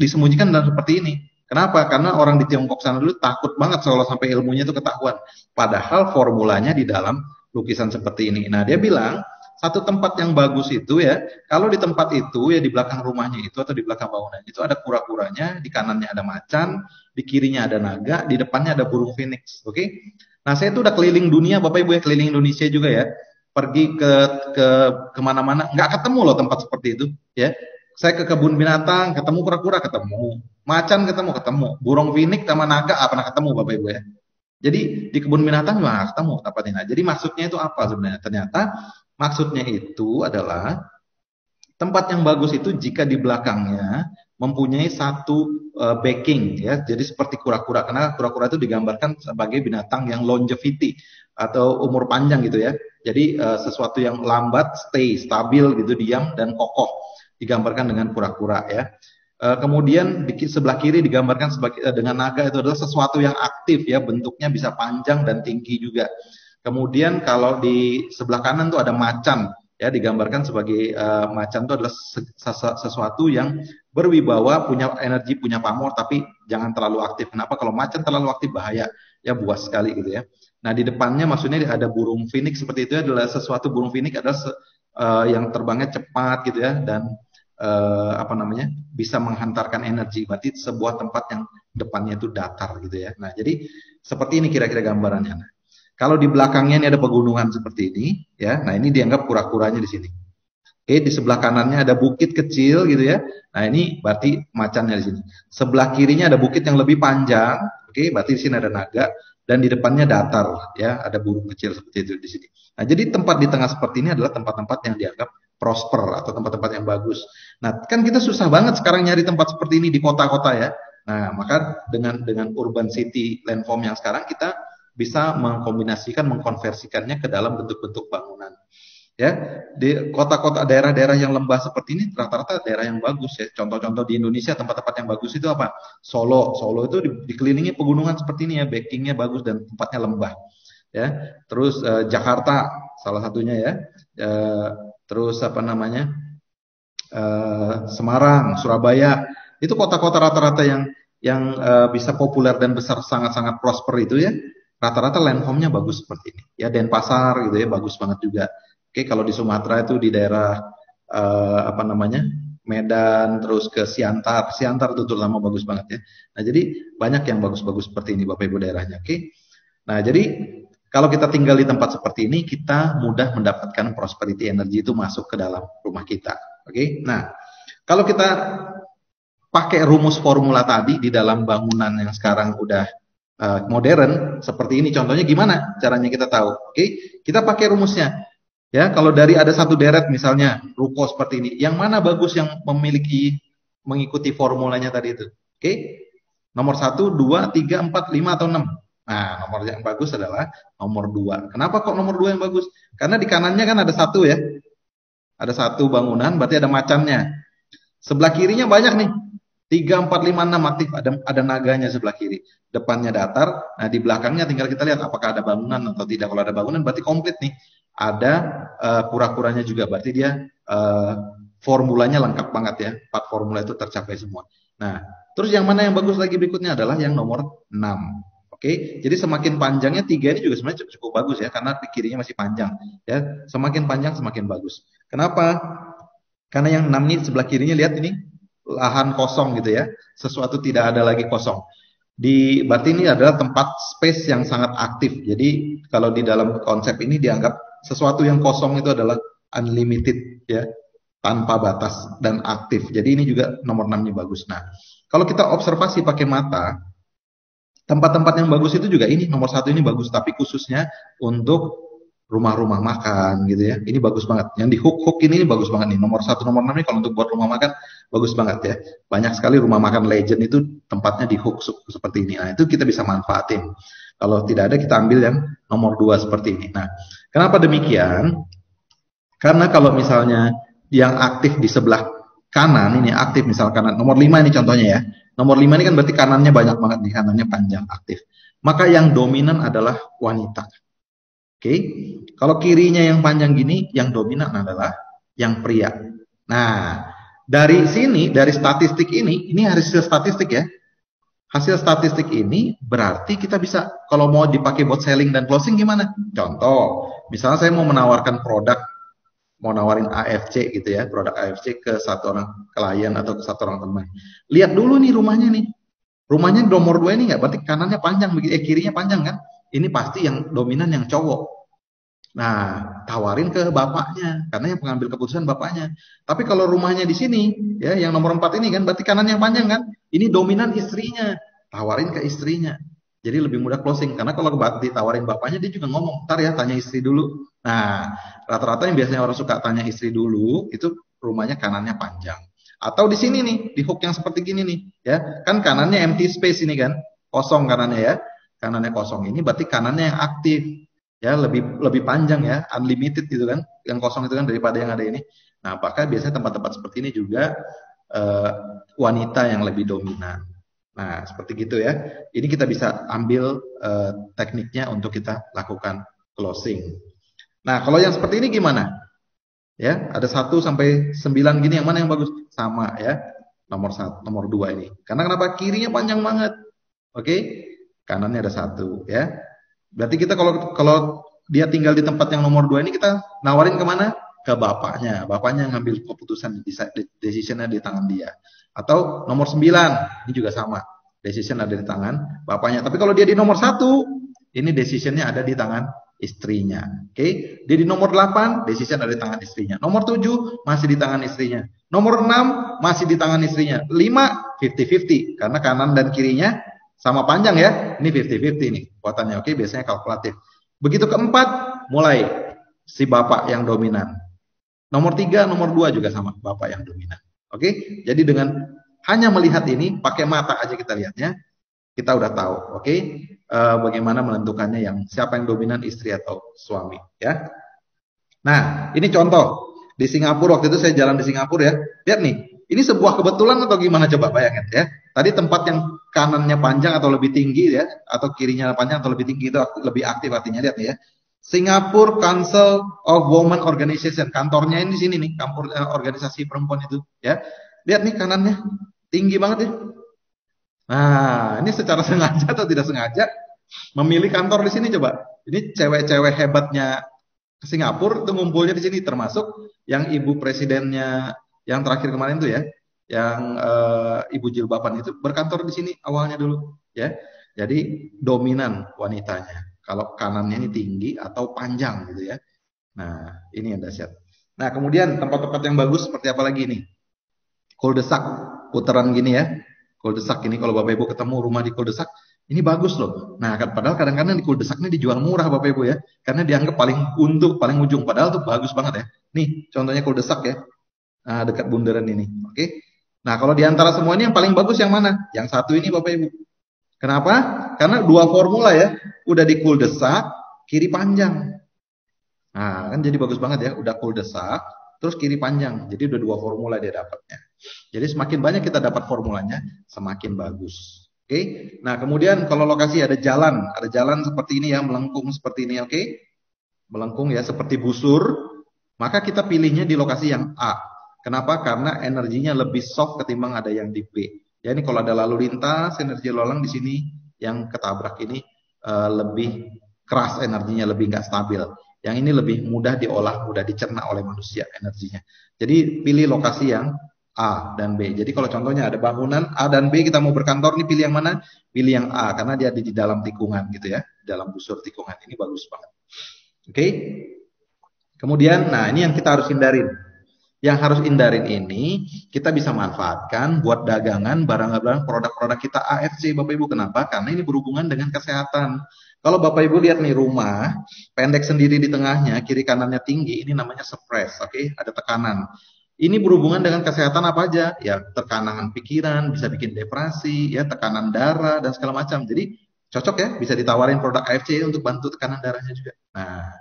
B: disembunyikan dalam seperti ini. Kenapa? Karena orang di Tiongkok sana dulu takut banget kalau sampai ilmunya itu ketahuan. Padahal formulanya di dalam lukisan seperti ini. Nah, dia bilang satu tempat yang bagus itu ya, kalau di tempat itu ya di belakang rumahnya itu atau di belakang bangunan itu ada kura-kuranya, di kanannya ada macan, di kirinya ada naga, di depannya ada burung phoenix. Oke? Nah, saya itu udah keliling dunia, Bapak Ibu ya, keliling Indonesia juga ya. Pergi ke kemana-mana, nggak ketemu loh tempat seperti itu ya. Saya ke kebun binatang, ketemu kura-kura, ketemu. Macan ketemu. Burung finik sama naga pernah ketemu Bapak Ibu ya. Jadi di kebun binatang juga nggak ketemu tempatnya. Nah, jadi maksudnya itu apa sebenarnya? Ternyata maksudnya itu adalah tempat yang bagus itu jika di belakangnya mempunyai satu backing ya. Jadi seperti kura-kura, karena kura-kura itu digambarkan sebagai binatang yang longevity atau umur panjang gitu ya. Jadi sesuatu yang lambat, stabil gitu, diam dan kokoh, digambarkan dengan kura-kura ya. Kemudian di sebelah kiri digambarkan sebagai dengan naga, itu adalah sesuatu yang aktif ya, bentuknya bisa panjang dan tinggi juga. Kemudian kalau di sebelah kanan tuh ada macan ya, digambarkan sebagai macan itu adalah sesuatu yang berwibawa, punya energi, punya pamor, tapi jangan terlalu aktif. Kenapa? Kalau macan terlalu aktif bahaya ya, buas sekali gitu ya. Nah di depannya maksudnya ada burung finik, seperti itu adalah sesuatu, burung finik adalah yang terbangnya cepat gitu ya, dan apa namanya, bisa menghantarkan energi. Berarti sebuah tempat yang depannya itu datar gitu ya. Nah jadi seperti ini kira-kira gambarannya. Nah, kalau di belakangnya ini ada pegunungan seperti ini ya. Nah ini dianggap kura-kuranya di sini. Oke, di sebelah kanannya ada bukit kecil gitu ya. Nah ini berarti macannya di sini. Sebelah kirinya ada bukit yang lebih panjang. Oke, berarti di sini ada naga. Dan di depannya datar ya, ada burung kecil seperti itu di sini. Nah jadi tempat di tengah seperti ini adalah tempat-tempat yang dianggap prosper atau tempat-tempat yang bagus. Nah kan kita susah banget sekarang nyari tempat seperti ini di kota-kota ya. Nah maka dengan urban city landform yang sekarang, kita bisa mengkombinasikan, mengkonversikannya ke dalam bentuk-bentuk bangunan. Ya, di kota-kota, daerah-daerah yang lembah seperti ini rata-rata daerah yang bagus ya. Contoh-contoh di Indonesia tempat-tempat yang bagus itu apa? Solo itu dikelilingi pegunungan seperti ini ya, backingnya bagus dan tempatnya lembah. Ya, terus Jakarta salah satunya ya. Terus apa namanya? Semarang, Surabaya, itu kota-kota rata-rata yang bisa populer dan besar, sangat-sangat prosper itu ya. Rata-rata landformnya bagus seperti ini. Ya, Denpasar gitu ya, bagus banget juga. Oke, kalau di Sumatera itu di daerah apa namanya, Medan, terus ke Siantar itu terutama bagus banget ya. Nah jadi banyak yang bagus-bagus seperti ini Bapak Ibu daerahnya. Oke, nah jadi kalau kita tinggal di tempat seperti ini, kita mudah mendapatkan prosperity energy itu masuk ke dalam rumah kita. Oke, nah kalau kita pakai rumus formula tadi di dalam bangunan yang sekarang udah modern seperti ini, contohnya gimana caranya kita tahu? Oke, kita pakai rumusnya. Ya, kalau dari ada satu deret misalnya ruko seperti ini, yang mana bagus yang mengikuti formulanya tadi itu? Oke, nomor 1, 2, 3, 4, 5 atau 6. Nah, nomor yang bagus adalah nomor 2. Kenapa kok nomor 2 yang bagus? Karena di kanannya kan ada satu ya. Ada satu bangunan, berarti ada macannya. Sebelah kirinya banyak nih. 3, 4, 5, 6 aktif. Ada naganya sebelah kiri. Depannya datar. Nah, di belakangnya tinggal kita lihat apakah ada bangunan atau tidak. Kalau ada bangunan berarti komplit nih. Ada kura-kuranya juga, berarti dia formulanya lengkap banget ya. 4 formula itu tercapai semua. Nah, terus yang mana yang bagus lagi berikutnya adalah yang nomor 6. Oke, jadi semakin panjangnya 3 ini juga sebenarnya cukup bagus ya, karena kirinya masih panjang ya. Semakin panjang semakin bagus. Kenapa? Karena yang 6 ini sebelah kirinya, lihat ini lahan kosong gitu ya. Sesuatu tidak ada lagi kosong. Berarti ini adalah tempat space yang sangat aktif. Jadi kalau di dalam konsep ini dianggap sesuatu yang kosong itu adalah unlimited ya, tanpa batas dan aktif. Jadi ini juga nomor 6-nya bagus. Nah, kalau kita observasi pakai mata, tempat-tempat yang bagus itu juga ini nomor 1 ini bagus, tapi khususnya untuk rumah-rumah makan gitu ya. Ini bagus banget. Yang di hook ini bagus banget nih. Nomor 1, nomor 6 ini kalau untuk buat rumah makan bagus banget ya. Banyak sekali rumah makan legend itu tempatnya di hook seperti ini. Nah, itu kita bisa manfaatin. Kalau tidak ada, kita ambil yang nomor 2 seperti ini. Nah, kenapa demikian? Karena kalau misalnya yang aktif di sebelah kanan ini aktif, misal kanan nomor 5 ini contohnya ya. Nomor 5 ini kan berarti kanannya banyak banget nih, kanannya panjang aktif. Maka yang dominan adalah wanita. Oke, kalau kirinya yang panjang gini, yang dominan adalah yang pria. Nah, dari sini, dari statistik ini hasil statistik ya. Hasil statistik ini berarti kita bisa, kalau mau dipakai buat selling dan closing gimana? Contoh, misalnya saya mau menawarkan produk, mau nawarin AFC gitu ya, produk AFC ke satu orang klien atau ke satu orang teman. Lihat dulu nih rumahnya nih. Rumahnya nomor 2 ini nggak, berarti kanannya panjang, kirinya panjang kan? Ini pasti yang dominan yang cowok. Nah, tawarin ke bapaknya, karena yang pengambil keputusan bapaknya. Tapi kalau rumahnya di sini, ya, yang nomor 4 ini kan, berarti kanan yang panjang kan? Ini dominan istrinya, tawarin ke istrinya. Jadi lebih mudah closing, karena kalau ditawarin bapaknya, dia juga ngomong, ntar ya, tanya istri dulu. Nah, rata-rata yang biasanya orang suka tanya istri dulu, itu rumahnya kanannya panjang. Atau di sini nih, di hook yang seperti gini nih, ya, kan kanannya empty space ini kan, kosong kanannya ya, kanannya kosong ini berarti kanannya yang aktif, ya lebih lebih panjang ya, unlimited gitu kan, yang kosong itu kan daripada yang ada ini. Nah, apakah biasanya tempat-tempat seperti ini juga eh, wanita yang lebih dominan. Nah, seperti gitu ya. Ini kita bisa ambil tekniknya untuk kita lakukan closing. Nah, kalau yang seperti ini gimana? Ya, ada 1 sampai 9 gini, yang mana yang bagus? Sama ya, nomor 1, nomor 2 ini. Karena kenapa? Kirinya panjang banget. Oke, kanannya ada 1 ya. Berarti kita kalau kalau dia tinggal di tempat yang nomor 2 ini, kita nawarin kemana? Ke bapaknya. Bapaknya yang ngambil keputusan, decisionnya di tangan dia. Atau nomor 9, ini juga sama. Decision ada di tangan bapaknya. Tapi kalau dia di nomor 1, ini decisionnya ada di tangan istrinya. Oke, dia di nomor 8, decision ada di tangan istrinya. Nomor 7 masih di tangan istrinya. Nomor 6 masih di tangan istrinya. 5 50-50 karena kanan dan kirinya sama panjang ya. Ini 50-50 nih kekuatannya. Oke, biasanya kalkulatif. Begitu keempat, mulai si bapak yang dominan. Nomor 3, nomor 2 juga sama, bapak yang dominan. Oke, jadi dengan hanya melihat ini, pakai mata aja kita lihatnya, kita udah tahu, oke? Bagaimana menentukannya, yang siapa yang dominan, istri atau suami, ya. Nah, ini contoh di Singapura. Waktu itu saya jalan di Singapura ya. Lihat nih, ini sebuah kebetulan atau gimana, coba bayangin ya. Tadi tempat yang kanannya panjang atau lebih tinggi ya, atau kirinya panjang atau lebih tinggi, itu lebih aktif artinya. Lihat nih ya. Singapore Council of Women Organization, kantornya ini di sini nih, organisasi perempuan itu ya. Lihat nih kanannya tinggi banget ya. Nah, ini secara sengaja atau tidak sengaja memilih kantor di sini coba. Ini cewek-cewek hebatnya Singapura itu ngumpulnya di sini, termasuk yang ibu presidennya yang terakhir kemarin tuh ya, yang ibu jilbaban itu berkantor di sini awalnya dulu ya. Jadi dominan wanitanya. Kalau kanannya ini tinggi atau panjang gitu ya. Nah, ini yang dahsyat. Nah, kemudian tempat-tempat yang bagus seperti apa lagi nih? Cul-de-sac, putaran gini ya. Cul-de-sac ini kalau Bapak Ibu ketemu rumah di cul-de-sac, ini bagus loh. Nah, padahal kadang-kadang di cul-de-sac ini dijual murah Bapak Ibu ya. Karena dianggap paling untuk, paling ujung. Padahal tuh bagus banget ya. Nih, contohnya cul-de-sac ya. Nah, dekat bundaran ini. Oke. Nah, kalau di antara semua ini yang paling bagus yang mana? Yang satu ini Bapak Ibu. Kenapa? Karena dua formula ya. Udah di cul-de-sac, kiri panjang. Nah, kan jadi bagus banget ya. Udah cul-de-sac, terus kiri panjang. Jadi udah dua formula dia dapatnya. Jadi semakin banyak kita dapat formulanya, semakin bagus. Oke. Nah, kemudian kalau lokasi ada jalan seperti ini ya, melengkung seperti ini, oke? Melengkung ya, seperti busur, maka kita pilihnya di lokasi yang A. Kenapa? Karena energinya lebih soft ketimbang ada yang di B. Ya, ini kalau ada lalu lintas, energi lalang di sini yang ketabrak ini lebih keras energinya, lebih nggak stabil. Yang ini lebih mudah diolah, mudah dicerna oleh manusia energinya. Jadi pilih lokasi yang A dan B. Jadi kalau contohnya ada bangunan A dan B, kita mau berkantor, nih pilih yang mana? Pilih yang A karena dia di dalam tikungan gitu ya, dalam busur tikungan. Ini bagus banget. Oke. Kemudian, nah ini yang kita harus hindarin. Yang harus hindarin ini kita bisa manfaatkan buat dagangan barang-barang produk-produk kita AFC Bapak Ibu. Kenapa? Karena ini berhubungan dengan kesehatan. Kalau Bapak Ibu lihat nih rumah, pendek sendiri di tengahnya, kiri kanannya tinggi, ini namanya suppress, oke? Ada tekanan. Ini berhubungan dengan kesehatan apa aja? Ya, tekanan pikiran, bisa bikin depresi, ya, tekanan darah dan segala macam. Jadi cocok ya, bisa ditawarin produk AFC untuk bantu tekanan darahnya juga. Nah,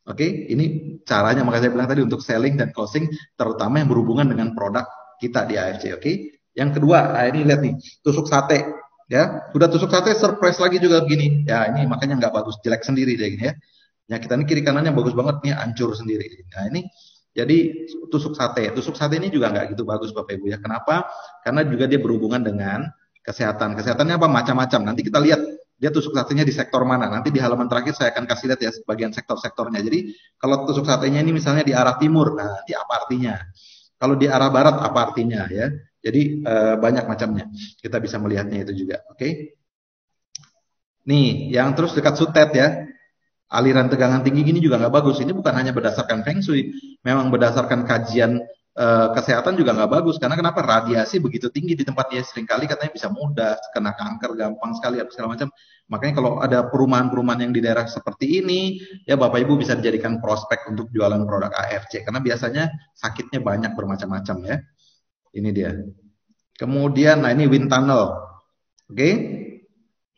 B: oke, ini caranya, makanya saya bilang tadi untuk selling dan closing, terutama yang berhubungan dengan produk kita di AFC, oke? Yang kedua, nah ini lihat nih, tusuk sate, ya, sudah tusuk sate, surprise lagi juga begini, ya ini makanya nggak bagus, jelek sendiri deh gini ya. Ya kita ini kiri kanannya bagus banget nih, hancur sendiri. Nah ini jadi tusuk sate ini juga nggak gitu bagus Bapak Ibu ya. Kenapa? Karena juga dia berhubungan dengan kesehatan. Kesehatannya apa? Macam-macam. Nanti kita lihat dia tusuk satenya di sektor mana. Nanti di halaman terakhir saya akan kasih lihat ya bagian sektor-sektornya. Jadi kalau tusuk satenya ini misalnya di arah timur, nah di apa artinya? Kalau di arah barat apa artinya ya? Jadi banyak macamnya. Kita bisa melihatnya itu juga. Oke. Nih, yang terus dekat sutet ya. aliran tegangan tinggi gini juga nggak bagus. Ini bukan hanya berdasarkan Feng Shui, memang berdasarkan kajian kesehatan juga nggak bagus. Karena kenapa? Radiasi begitu tinggi di tempat dia, seringkali katanya bisa mudah kena kanker, gampang sekali, apa segala macam. Makanya kalau ada perumahan-perumahan yang di daerah seperti ini, ya Bapak Ibu bisa dijadikan prospek untuk jualan produk AFC. Karena biasanya sakitnya banyak bermacam-macam ya. Ini dia. Kemudian, nah ini wind tunnel. Oke.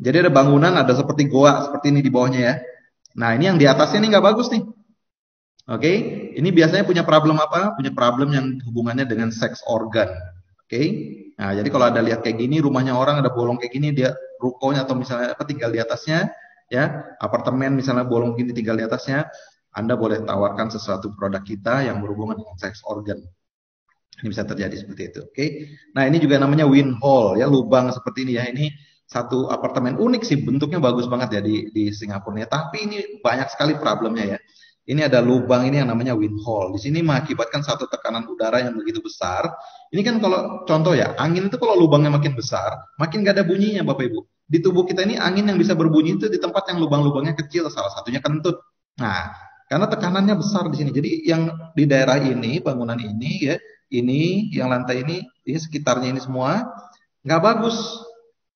B: Jadi ada bangunan, ada seperti goa, seperti ini di bawahnya ya. Nah ini yang di atasnya ini nggak bagus nih. Oke, ini biasanya punya problem apa? Punya problem yang hubungannya dengan seks organ. Oke, nah jadi kalau ada lihat kayak gini, rumahnya orang ada bolong kayak gini, dia rukonya atau misalnya apa tinggal di atasnya, ya apartemen misalnya bolong gini tinggal di atasnya, Anda boleh tawarkan sesuatu produk kita yang berhubungan dengan seks organ. Ini bisa terjadi seperti itu. Oke, nah ini juga namanya wind hole ya, lubang seperti ini ya. Ini satu apartemen unik sih, bentuknya bagus banget ya di Singapura ya. Tapi ini banyak sekali problemnya ya. Ini ada lubang ini yang namanya wind hole. Di sini mengakibatkan satu tekanan udara yang begitu besar. Ini kan kalau contoh ya, angin itu kalau lubangnya makin besar, makin gak ada bunyinya Bapak Ibu. Di tubuh kita ini angin yang bisa berbunyi itu di tempat yang lubang-lubangnya kecil, salah satunya kentut. Nah, karena tekanannya besar di sini. Jadi yang di daerah ini, bangunan ini ya, ini yang lantai ini sekitarnya ini semua nggak bagus.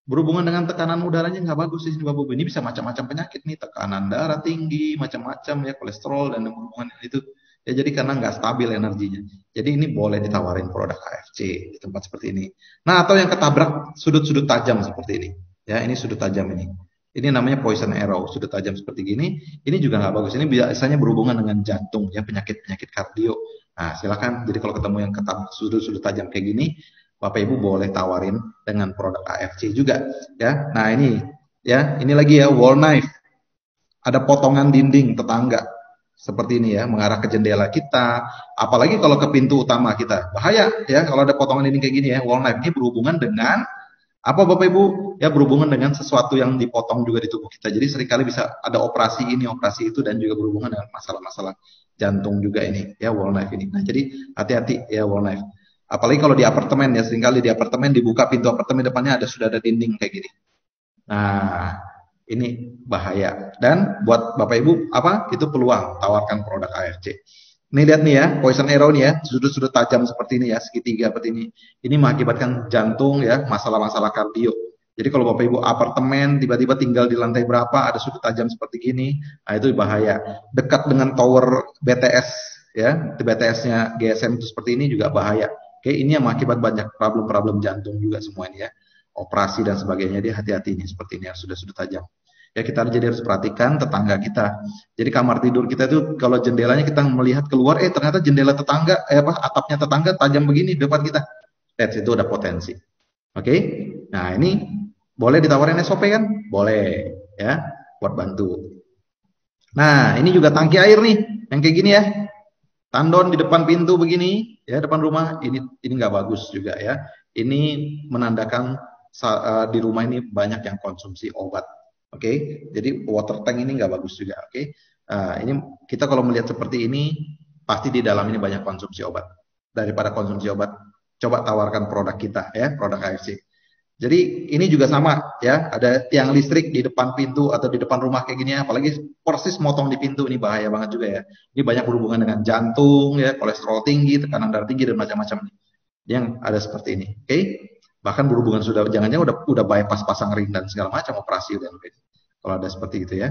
B: Berhubungan dengan tekanan udaranya nggak bagus di sini Bapak Ibu. Ini bisa macam-macam penyakit nih, tekanan darah tinggi, macam-macam ya, kolesterol dan hubungan itu. Ya jadi karena nggak stabil energinya. Jadi ini boleh ditawarin produk AFC di tempat seperti ini. Nah, atau yang ketabrak sudut-sudut tajam seperti ini. Ya, ini sudut tajam ini. Ini namanya poison arrow, sudut tajam seperti gini. Ini juga nggak bagus. Ini biasanya berhubungan dengan jantung ya, penyakit-penyakit kardio. Nah, silakan. Jadi kalau ketemu yang ketabrak sudut-sudut tajam kayak gini, Bapak Ibu boleh tawarin dengan produk AFC juga ya. Nah ini ya, ini lagi ya wall knife. Ada potongan dinding tetangga seperti ini ya, mengarah ke jendela kita, apalagi kalau ke pintu utama kita. Bahaya ya kalau ada potongan dinding kayak gini ya. Wall knife ini berhubungan dengan apa Bapak Ibu? Ya berhubungan dengan sesuatu yang dipotong juga di tubuh kita. Jadi seringkali bisa ada operasi ini, operasi itu dan juga berhubungan dengan masalah-masalah jantung juga ini ya wall knife ini. Nah, jadi hati-hati ya wall knife. Apalagi kalau di apartemen ya, seringkali di apartemen dibuka pintu apartemen depannya sudah ada dinding kayak gini. Nah, ini bahaya. Dan buat Bapak Ibu apa? Itu peluang tawarkan produk AFC. Ini lihat nih ya, poison arrow nih ya, sudut-sudut tajam seperti ini ya, segitiga seperti ini. Ini mengakibatkan jantung ya, masalah-masalah kardio. Jadi kalau Bapak Ibu apartemen tiba-tiba tinggal di lantai berapa ada sudut tajam seperti gini, nah itu bahaya. Dekat dengan tower BTS ya, BTS-nya GSM itu seperti ini juga bahaya. Oke, ini yang mengakibat banyak problem-problem jantung juga semua ini ya. Operasi dan sebagainya, dia hati-hati ini seperti ini ya, sudah tajam. Ya kita jadi harus perhatikan tetangga kita. Jadi kamar tidur kita itu kalau jendelanya kita melihat keluar, ternyata jendela tetangga, atapnya tetangga tajam begini depan kita. That's itu ada potensi. Oke, nah ini boleh ditawarin SOP kan? Boleh ya, buat bantu. Nah ini juga tangki air nih, yang kayak gini ya. Tandon di depan pintu begini, ya depan rumah ini nggak bagus juga ya. Ini menandakan di rumah ini banyak yang konsumsi obat. Oke, jadi water tank ini nggak bagus juga. Oke, ini kita kalau melihat seperti ini pasti di dalam ini banyak konsumsi obat. Daripada konsumsi obat, coba tawarkan produk kita ya, produk AFC. Jadi ini juga sama ya, ada tiang listrik di depan pintu atau di depan rumah kayak gini ya, apalagi persis motong di pintu, ini bahaya banget juga ya. Ini banyak berhubungan dengan jantung ya, kolesterol tinggi, tekanan darah tinggi dan macam-macam yang ada seperti ini. Oke? Bahkan berhubungan sudah jangan-jangan udah bypass pasang ring dan segala macam operasi dan kalau ada seperti itu ya.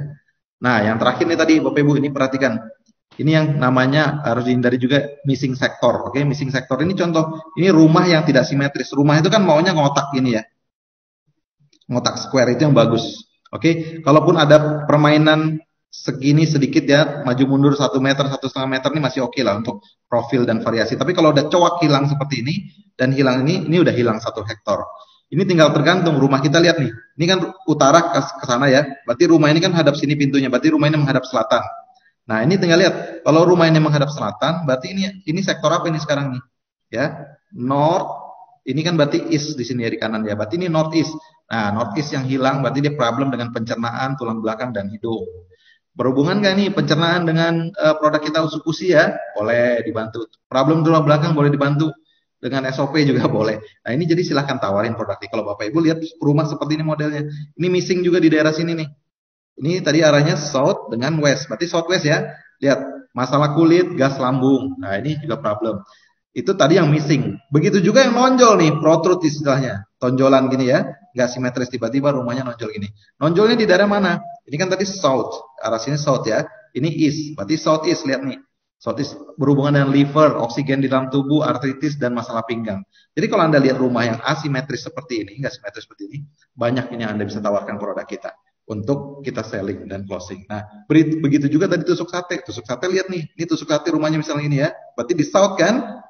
B: Nah, yang terakhir nih tadi Bapak Ibu ini perhatikan. Ini yang namanya harus dihindari juga missing sector. Oke, missing sector ini contoh, ini rumah yang tidak simetris. Rumah itu kan maunya ngotak gini ya. Ngotak square itu yang bagus. Oke, kalaupun ada permainan segini sedikit ya, maju mundur 1 meter, 1,5 meter ini masih oke lah untuk profil dan variasi. Tapi kalau udah cowok hilang seperti ini dan hilang ini udah hilang 1 hektar. Ini tinggal tergantung rumah kita lihat nih. Ini kan utara ke sana ya. Berarti rumah ini kan hadap sini pintunya. Berarti rumah ini menghadap selatan. Nah, ini tinggal lihat. Kalau rumah ini menghadap selatan, berarti ini sektor apa ini sekarang nih? Ya, north. Ini kan berarti east di sini ya di kanan ya. Berarti ini north east. Nah, north east yang hilang berarti dia problem dengan pencernaan tulang belakang dan hidung. Berhubungan nggak nih pencernaan dengan produk kita usus ya? Boleh dibantu. Problem tulang belakang boleh dibantu dengan SOP juga boleh. Nah, ini jadi silahkan tawarin produk ini. Kalau Bapak Ibu lihat rumah seperti ini modelnya. Ini missing juga di daerah sini nih. Ini tadi arahnya south dengan west, berarti southwest ya. Lihat, masalah kulit, gas lambung. Nah, ini juga problem. Itu tadi yang missing. Begitu juga yang nonjol nih, protrude istilahnya. Tonjolan gini ya, nggak simetris, tiba-tiba rumahnya nonjol gini. Nonjolnya di daerah mana? Ini kan tadi south, arah sini south ya. Ini east, berarti southeast, lihat nih. Southeast berhubungan dengan liver, oksigen di dalam tubuh, artritis, dan masalah pinggang. Jadi kalau Anda lihat rumah yang asimetris seperti ini, nggak simetris seperti ini, banyak ini yang Anda bisa tawarkan produk kita untuk kita selling dan closing. Nah, begitu juga tadi tusuk sate. Tusuk sate lihat nih, ini tusuk sate rumahnya misalnya ini ya. Berarti di south kan?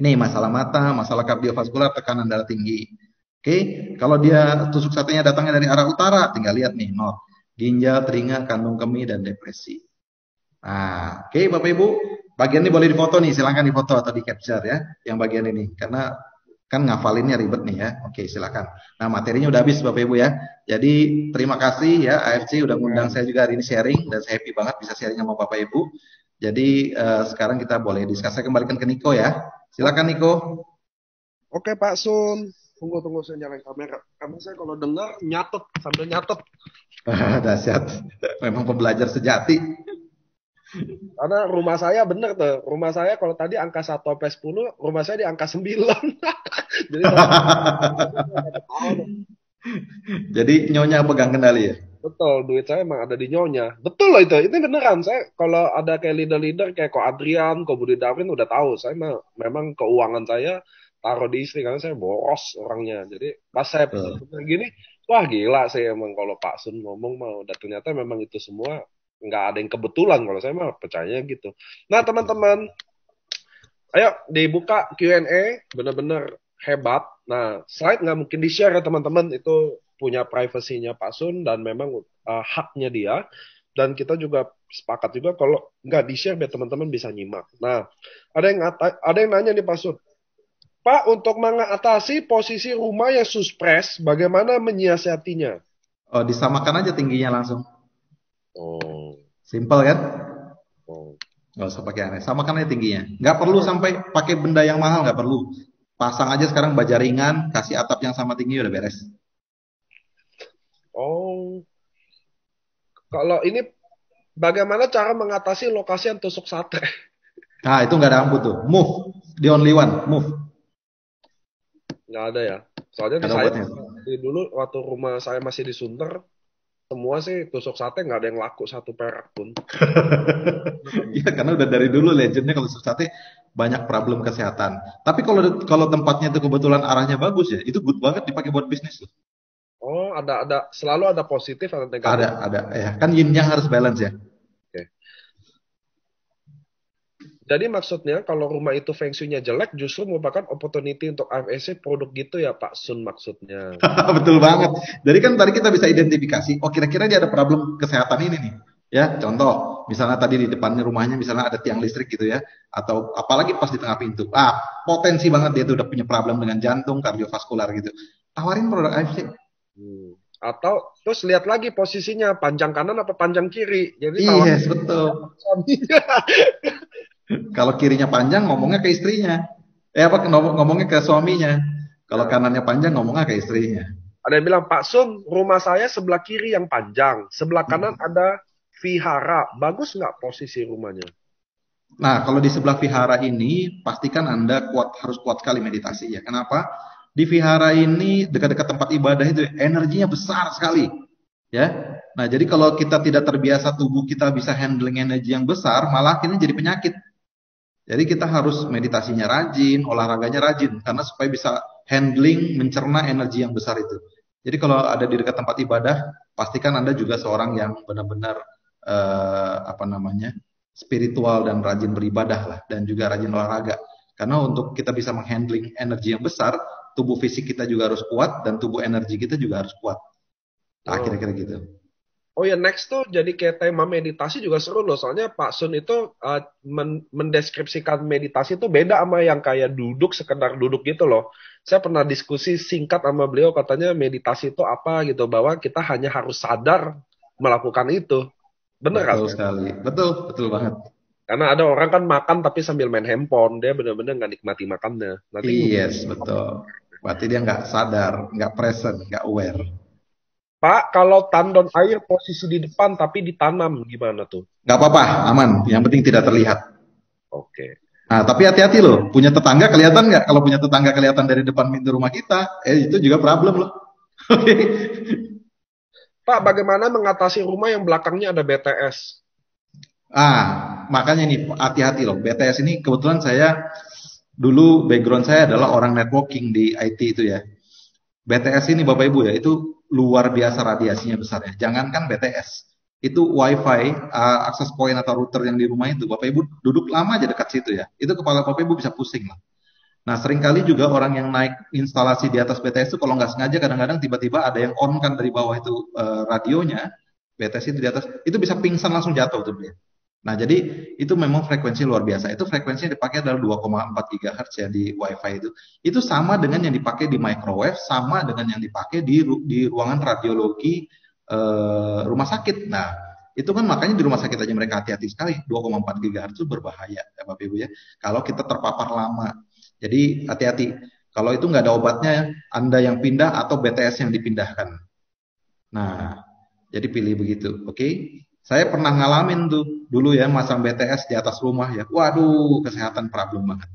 B: Ini masalah mata, masalah kardiovaskular, tekanan darah tinggi. Oke, kalau dia tusuk satenya datangnya dari arah utara, tinggal lihat nih, north. Ginjal, telinga, kandung kemih, dan depresi. Nah, oke Bapak Ibu, bagian ini boleh difoto nih, silakan difoto atau di capture ya, yang bagian ini, karena kan ngafalinnya ribet nih ya. Oke, silakan. Nah, materinya udah habis Bapak Ibu ya. Jadi terima kasih ya AFC udah ngundang saya juga hari ini sharing, dan saya happy banget bisa sharing sama Bapak Ibu. Jadi sekarang kita boleh diskus. Saya kembalikan ke Niko ya. Silakan Niko.
A: Oke Pak Sun, tunggu saya nyalain kamera. Karena saya kalau dengar nyatet sambil nyatet.
B: Dahsyat. Memang pembelajar sejati.
A: Karena rumah saya bener tuh. Rumah saya kalau tadi angka 1 sampai 10, rumah saya di angka 9. Jadi
B: Jadi nyonya pegang kendali ya.
A: betul, duit saya emang ada di nyonya. Betul loh itu. Ini beneran. Saya kalau ada kayak leader-leader kayak Ko Adrian, Ko Budi Darwin udah tahu. Saya memang keuangan saya taruh di istri karena saya boros orangnya. Jadi pas saya bener gini, wah gila sih emang kalau Pak Sun ngomong mah udah ternyata memang itu semua nggak ada yang kebetulan kalau saya mah percaya gitu. Nah teman-teman, ayo dibuka Q&A, bener-bener hebat. Nah slide nggak mungkin di-share ya teman-teman, itu punya privasinya Pak Sun dan memang haknya dia. Dan kita juga sepakat juga kalau nggak di-share biar teman-teman bisa nyimak. Nah ada yang nanya nih Pak Sun, Pak, untuk mengatasi posisi rumah yang suspres, bagaimana menyiasatinya?
B: Oh, disamakan aja tingginya langsung.
A: Oh,
B: Simpel kan?
A: oh.
B: Nggak usah pakai aneh. Samakan aja tingginya. Nggak perlu sampai pakai benda yang mahal, nggak perlu. Pasang aja sekarang baja ringan, kasih atap yang sama tinggi udah beres.
A: Oh, kalau ini bagaimana cara mengatasi lokasi yang tusuk sate?
B: Nah, itu nggak ada ampun tuh. Move. The only one. Move.
A: Nggak ada ya. Soalnya di
B: Ada
A: saya
B: obatnya.
A: dulu waktu rumah saya masih di Sunter, semua sih tusuk sate nggak ada yang laku satu perak pun.
B: Iya, karena udah dari dulu legendnya kalau sate banyak problem kesehatan. Tapi kalau tempatnya itu kebetulan arahnya bagus ya, itu good banget dipakai buat bisnis loh.
A: Oh, selalu ada positif atau negatif.
B: Ada. Ya, kan yin yang harus balance ya.
A: Oke. Jadi maksudnya kalau rumah itu feng shui-nya jelek justru merupakan opportunity untuk AFSC produk gitu ya Pak Sun maksudnya.
B: Betul banget. Jadi kan tadi kita bisa identifikasi, oh kira-kira dia ada problem kesehatan ini nih. Ya, contoh, misalnya tadi di depannya rumahnya misalnya ada tiang listrik gitu ya, atau apalagi pas di tengah pintu. Potensi banget dia tuh udah punya problem dengan jantung, kardiovaskular gitu. Tawarin produk AFC.
A: Atau terus lihat lagi posisinya panjang kanan apa panjang kiri. Jadi
B: Yes, betul.
A: suaminya.
B: Kalau kirinya panjang ngomongnya ke istrinya. Ngomongnya ke suaminya. Kalau kanannya panjang ngomongnya ke istrinya.
A: Ada yang bilang, Pak Sun, rumah saya sebelah kiri yang panjang, sebelah kanan ada vihara. Bagus nggak posisi rumahnya?
B: Nah, kalau di sebelah vihara ini pastikan Anda harus kuat sekali meditasi ya. Kenapa? Di vihara ini dekat-dekat tempat ibadah itu energinya besar sekali. Ya. Nah, jadi kalau kita tidak terbiasa tubuh kita bisa handling energi yang besar, malah akhirnya jadi penyakit. Jadi kita harus meditasinya rajin, olahraganya rajin, karena supaya bisa handling, mencerna energi yang besar itu. Jadi kalau ada di dekat tempat ibadah, pastikan Anda juga seorang yang benar-benar spiritual dan rajin beribadah lah, dan juga rajin olahraga. Karena untuk kita bisa menghandling energi yang besar, tubuh fisik kita juga harus kuat dan tubuh energi kita juga harus kuat. Nah, kira-kira gitu.
A: Oh ya, next tuh jadi kayak tema meditasi juga seru loh. Soalnya Pak Sun itu mendeskripsikan meditasi itu beda sama yang kayak duduk, sekedar duduk gitu loh. Saya pernah diskusi singkat sama beliau, katanya meditasi itu apa gitu, bahwa kita hanya harus sadar melakukan itu. Bener kan?
B: Betul sekali. Betul banget.
A: Karena ada orang kan makan tapi sambil main handphone, dia benar-benar nggak nikmati makannya.
B: Yes, betul. Berarti dia nggak sadar, nggak present, nggak aware.
A: Pak, kalau tandon air posisi di depan tapi ditanam gimana tuh?
B: Nggak apa-apa, aman. Yang penting tidak terlihat.
A: Oke.
B: Nah, tapi hati-hati loh. Punya tetangga kelihatan nggak? Kalau punya tetangga kelihatan dari depan pintu rumah kita, itu juga problem loh. Oke.
A: Pak, bagaimana mengatasi rumah yang belakangnya ada BTS?
B: Makanya nih hati-hati loh. BTS ini kebetulan saya dulu background saya adalah orang networking di IT itu ya. BTS ini Bapak Ibu ya, itu luar biasa radiasinya besar ya. Jangankan BTS, itu WiFi, akses point atau router yang di rumah itu, Bapak Ibu duduk lama aja dekat situ ya. Itu kepala Bapak Ibu bisa pusing lah. Nah, seringkali juga orang yang naik instalasi di atas BTS itu kalau nggak sengaja kadang-kadang tiba-tiba ada yang on kan dari bawah itu radionya, BTS itu di atas, itu bisa pingsan langsung jatuh tuh dia. Nah, jadi itu memang frekuensi luar biasa. Itu frekuensinya dipakai adalah 2,4 GHz ya di WiFi itu. Itu sama dengan yang dipakai di microwave, sama dengan yang dipakai di ruangan radiologi rumah sakit. Nah, itu kan makanya di rumah sakit aja mereka hati-hati sekali. 2,4 GHz itu berbahaya ya Bapak Ibu ya. Kalau kita terpapar lama. Jadi hati-hati. Kalau itu nggak ada obatnya, Anda yang pindah atau BTS yang dipindahkan. Nah, jadi pilih begitu, oke? Saya pernah ngalamin tuh dulu ya masang BTS di atas rumah ya. Waduh, kesehatan problem banget.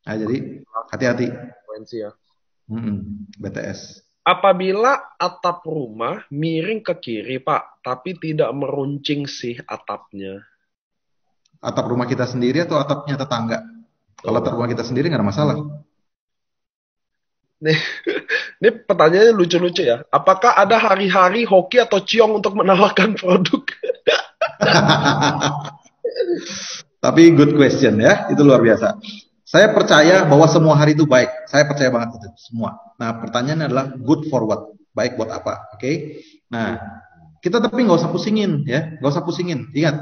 B: Nah, jadi hati-hati.
A: Frekuensi ya.
B: BTS.
A: Apabila atap rumah miring ke kiri, Pak, tapi tidak meruncing sih atapnya.
B: Atap rumah kita sendiri atau atapnya tetangga? Kalau atap
A: Tuh.
B: rumah kita sendiri nggak ada masalah.
A: Nih, ini pertanyaannya lucu-lucu ya. Apakah ada hari-hari hoki atau ciong untuk menawarkan produk?
B: Tapi good question ya, itu luar biasa. Saya percaya bahwa semua hari itu baik. Saya percaya banget itu semua. Nah, pertanyaannya adalah good for what? Baik buat apa? Oke. Nah, kita tapi nggak usah pusingin ya, nggak usah pusingin. Ingat,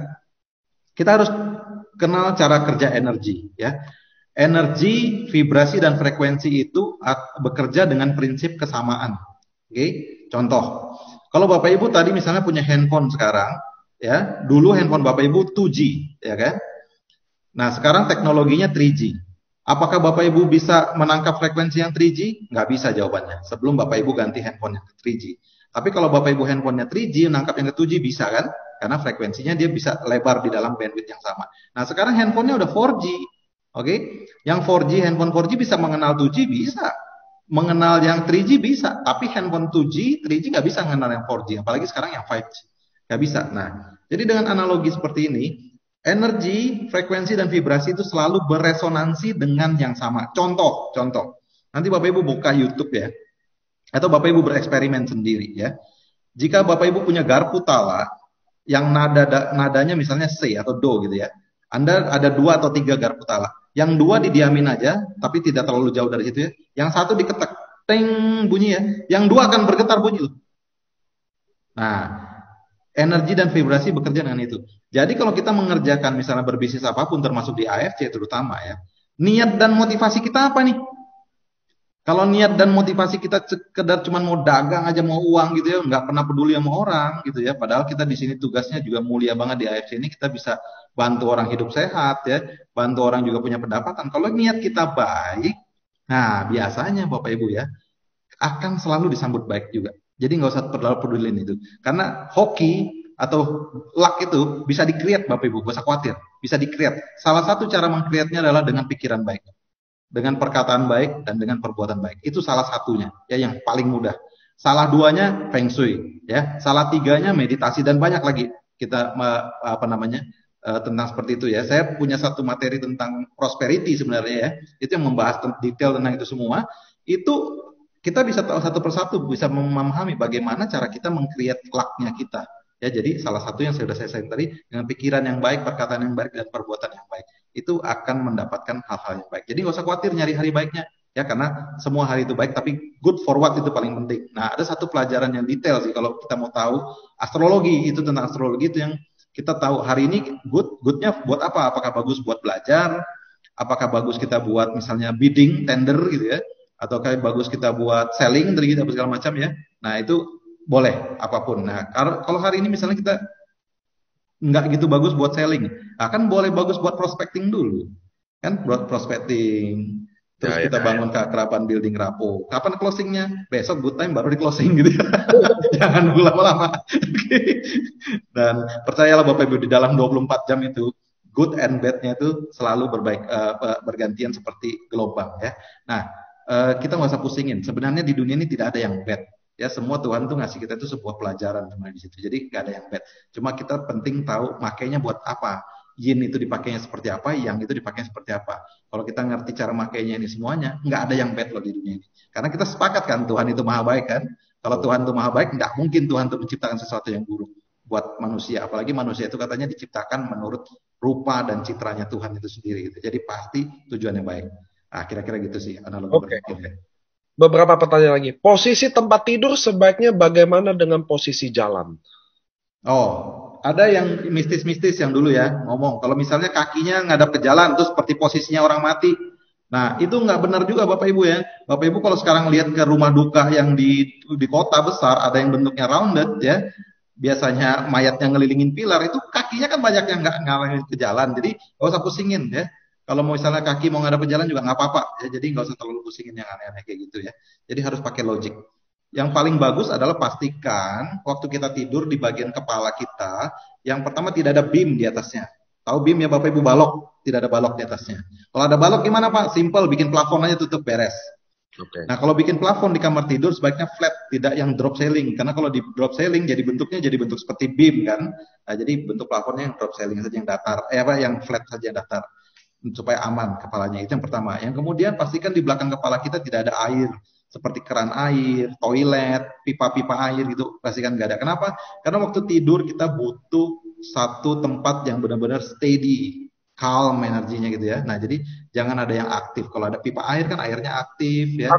B: kita harus kenal cara kerja energi ya. Energi, vibrasi dan frekuensi itu bekerja dengan prinsip kesamaan. Oke, contoh. Kalau Bapak Ibu tadi misalnya punya handphone sekarang, ya, dulu handphone Bapak Ibu 2G, ya kan? Nah, sekarang teknologinya 3G. Apakah Bapak Ibu bisa menangkap frekuensi yang 3G? Nggak bisa jawabannya. Sebelum Bapak Ibu ganti handphone yang 3G. Tapi kalau Bapak Ibu handphonenya 3G, menangkap yang ke 2G bisa kan? Karena frekuensinya dia bisa lebar di dalam bandwidth yang sama. Nah, sekarang handphonenya udah 4G. Oke? Yang 4G, handphone 4G bisa mengenal 2G? Bisa. Mengenal yang 3G bisa. Tapi handphone 2G, 3G nggak bisa mengenal yang 4G. Apalagi sekarang yang 5G. Nggak bisa. Nah, jadi dengan analogi seperti ini, energi, frekuensi, dan vibrasi itu selalu beresonansi dengan yang sama. Contoh. Nanti Bapak Ibu buka YouTube ya. Atau Bapak Ibu bereksperimen sendiri ya. Jika Bapak Ibu punya garpu tala, yang nadanya misalnya C atau Do gitu ya. Anda ada 2 atau 3 garpu tala. Yang 2 didiamin aja, tapi tidak terlalu jauh dari situ ya. Yang 1 diketek, teng bunyi ya. Yang 2 akan bergetar bunyi loh. Nah, energi dan vibrasi bekerja dengan itu. Jadi kalau kita mengerjakan misalnya berbisnis apapun termasuk di AFC terutama ya, niat dan motivasi kita apa nih? Kalau niat dan motivasi kita sekedar cuma mau dagang aja, mau uang gitu ya, nggak pernah peduli sama orang gitu ya. Padahal kita di sini tugasnya juga mulia banget di AFC ini, kita bisa bantu orang hidup sehat ya, bantu orang juga punya pendapatan. Kalau niat kita baik, nah biasanya Bapak Ibu ya, akan selalu disambut baik juga. Jadi nggak usah terlalu pedulin itu. Karena hoki atau luck itu bisa di-create Bapak Ibu, nggak usah khawatir. Bisa di-create. Salah satu cara meng-create-nya adalah dengan pikiran baik. Dengan perkataan baik dan dengan perbuatan baik. Itu salah satunya, ya yang paling mudah. Salah duanya feng shui, ya. Salah tiganya meditasi dan banyak lagi kita tentang seperti itu ya. Saya punya satu materi tentang prosperity sebenarnya ya. Itu yang membahas detail tentang itu semua. Itu kita bisa tahu satu persatu, bisa memahami bagaimana cara kita meng-create luck-nya kita. Ya, jadi salah satu yang sudah saya sampaikan tadi, dengan pikiran yang baik, perkataan yang baik, dan perbuatan yang baik, itu akan mendapatkan hal-hal yang baik. Jadi nggak usah khawatir nyari hari baiknya, ya karena semua hari itu baik, tapi good for what itu paling penting. Nah, ada satu pelajaran yang detail sih kalau kita mau tahu astrologi, itu tentang astrologi itu yang kita tahu hari ini goodnya buat apa? Apakah bagus buat belajar? Apakah bagus kita buat misalnya bidding, tender gitu ya? Atau kayak bagus kita buat selling dari kita segala macam ya. Nah, itu boleh apapun. Nah, kalau hari ini misalnya kita nggak gitu bagus buat selling, nah, kan boleh bagus buat prospecting dulu. Kan buat prospecting. Terus
A: Ya, ya.
B: kita bangun keakraban building rapport. Kapan closingnya? Besok good time baru di closing gitu ya. Jangan nunggu lama-lama. Oke. Dan percayalah Bapak Ibu di dalam 24 jam itu good and bad-nya itu selalu bergantian seperti gelombang ya. Nah, kita nggak usah pusingin. Sebenarnya di dunia ini tidak ada yang bad. Ya, semua Tuhan tuh ngasih kita itu sebuah pelajaran sebenarnya di situ. Jadi nggak ada yang bad. Cuma kita penting tahu makainya buat apa. Yin itu dipakainya seperti apa, yang itu dipakainya seperti apa. Kalau kita ngerti cara makainya ini semuanya, nggak ada yang bad loh di dunia ini. Karena kita sepakat kan Tuhan itu maha baik kan. Kalau Tuhan itu maha baik, nggak mungkin Tuhan itu menciptakan sesuatu yang buruk buat manusia. Apalagi manusia itu katanya diciptakan menurut rupa dan citranya Tuhan itu sendiri. Gitu. Jadi pasti tujuannya baik. Nah, kira-kira gitu sih analogi berpikirnya.
A: Beberapa pertanyaan lagi. Posisi tempat tidur sebaiknya bagaimana dengan posisi jalan?
B: Oh, ada yang mistis-mistis yang dulu ya ngomong. Kalau misalnya kakinya ngadap ke jalan, terus seperti posisinya orang mati. Nah, itu nggak benar juga Bapak Ibu ya. Bapak Ibu kalau sekarang lihat ke rumah duka yang di kota besar, ada yang bentuknya rounded ya. Biasanya mayatnya ngelilingin pilar, itu kakinya kan banyak yang nggak ngalangin ke jalan. Jadi nggak usah pusingin ya. Kalau mau misalnya kaki mau ngadap ke jalan juga nggak apa-apa ya. Jadi nggak usah terlalu pusingin yang aneh-aneh kayak gitu ya. Jadi harus pakai logik. Yang paling bagus adalah pastikan waktu kita tidur di bagian kepala kita, yang pertama tidak ada beam di atasnya. Tahu beam ya Bapak Ibu, balok, tidak ada balok di atasnya. Kalau ada balok gimana Pak? Simple, bikin plafon aja tutup beres.
A: Oke.
B: Nah kalau bikin plafon di kamar tidur sebaiknya flat, tidak yang drop ceiling. Karena kalau di drop ceiling jadi bentuknya jadi bentuk seperti beam kan. Nah, jadi bentuk plafonnya yang drop ceiling saja yang datar, yang flat saja yang datar supaya aman kepalanya. Itu yang pertama. Yang kemudian pastikan di belakang kepala kita tidak ada air seperti keran air, toilet, pipa-pipa air gitu, pastikan nggak ada. Kenapa? Karena waktu tidur kita butuh satu tempat yang benar-benar steady, calm energinya gitu ya. Nah, jadi jangan ada yang aktif. Kalau ada pipa air kan airnya aktif ya.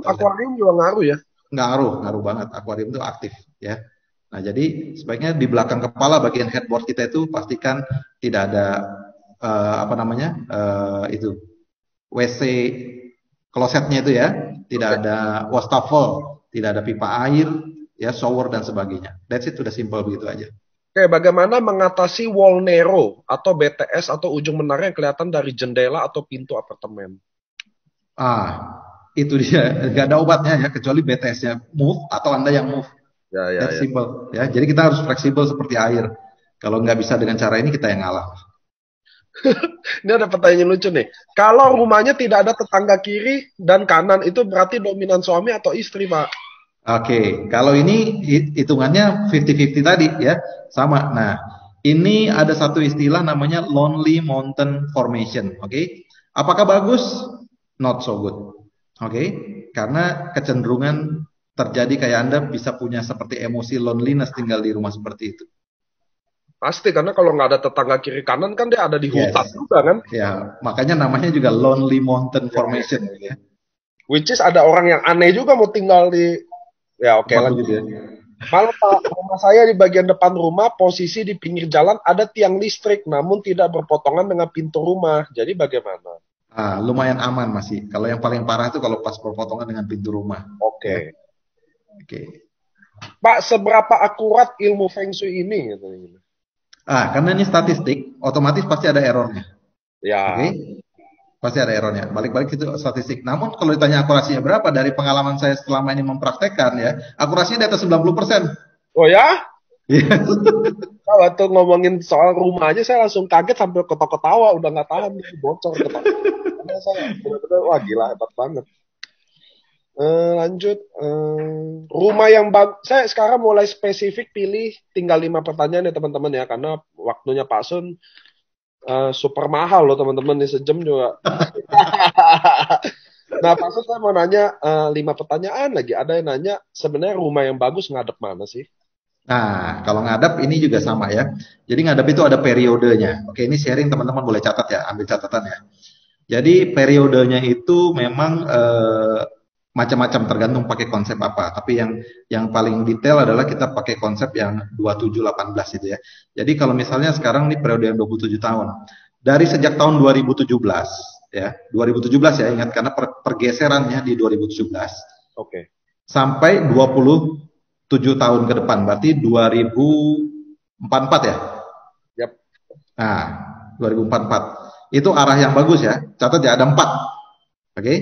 A: Akuarium juga ngaruh ya?
B: Ngaruh banget. Akuarium itu aktif ya. Nah, jadi sebaiknya di belakang kepala bagian headboard kita itu pastikan tidak ada itu WC klosetnya itu ya, tidak ada wastafel, tidak ada pipa air, ya shower dan sebagainya. That's it, sudah simple begitu aja.
A: Oke, bagaimana mengatasi wall narrow atau BTS atau ujung menara yang kelihatan dari jendela atau pintu apartemen?
B: Itu dia, nggak ada obatnya ya, kecuali BTS-nya move atau Anda yang move. That's simple ya. Jadi kita harus fleksibel seperti air. Kalau nggak bisa dengan cara ini kita yang ngalah.
A: Ini ada pertanyaan lucu nih. Kalau rumahnya tidak ada tetangga kiri dan kanan, itu berarti dominan suami atau istri, Pak?
B: Oke, kalau ini hitungannya 50-50 tadi ya, sama. Nah, ini ada satu istilah namanya lonely mountain formation. Oke, apakah bagus? Not so good. Oke, karena kecenderungan terjadi kayak Anda bisa punya seperti emosi loneliness tinggal di rumah seperti itu.
A: Pasti, karena kalau nggak ada tetangga kiri kanan kan dia ada di hutan juga kan?
B: Ya, makanya namanya juga lonely mountain formation. Ya.
A: Which is ada orang yang aneh juga mau tinggal di... Ya oke, lanjut ya. Malah Pak, rumah saya di bagian depan rumah, posisi di pinggir jalan ada tiang listrik, namun tidak berpotongan dengan pintu rumah. Jadi bagaimana?
B: Lumayan aman masih. Kalau yang paling parah itu kalau pas berpotongan dengan pintu rumah.
A: Oke.
B: Oke.
A: Pak, seberapa akurat ilmu Feng Shui ini?
B: Karena ini statistik, otomatis pasti ada errornya.
A: Ya.
B: Oke. Pasti ada errornya. Balik-balik itu statistik. Namun kalau ditanya akurasinya berapa, dari pengalaman saya selama ini mempraktekkan ya, akurasinya di atas 90%.
A: Oh ya?
B: Iya.
A: Waktu ngomongin soal rumah aja saya langsung kaget sampai ketawa-ketawa, udah nggak tahan bocor ketawa. Karena saya benar-benar wah gila hebat banget. Lanjut, rumah yang bagus. Saya sekarang mulai spesifik pilih tinggal 5 pertanyaan ya teman-teman ya, karena waktunya Pak Sun super mahal loh teman-teman, nih sejam juga. Nah Pak Sun, saya mau nanya 5 pertanyaan lagi. Ada yang nanya sebenarnya rumah yang bagus ngadep mana sih?
B: Nah, kalau ngadep ini juga sama ya. Jadi ngadep itu ada periodenya. Oke, ini sharing teman-teman boleh catat ya, ambil catatan ya. Jadi periodenya itu memang macam-macam tergantung pakai konsep apa. Tapi yang paling detail adalah kita pakai konsep yang 2718 itu ya. Jadi kalau misalnya sekarang nih periode yang 27 tahun. Dari sejak tahun 2017 ya, 2017 ya, ingat karena pergeserannya di 2017.
A: Oke.
B: Sampai 27 tahun ke depan, berarti 2044 ya.
A: Yap.
B: Nah, 2044. Itu arah yang bagus ya. Catat ya, ada 4. Oke,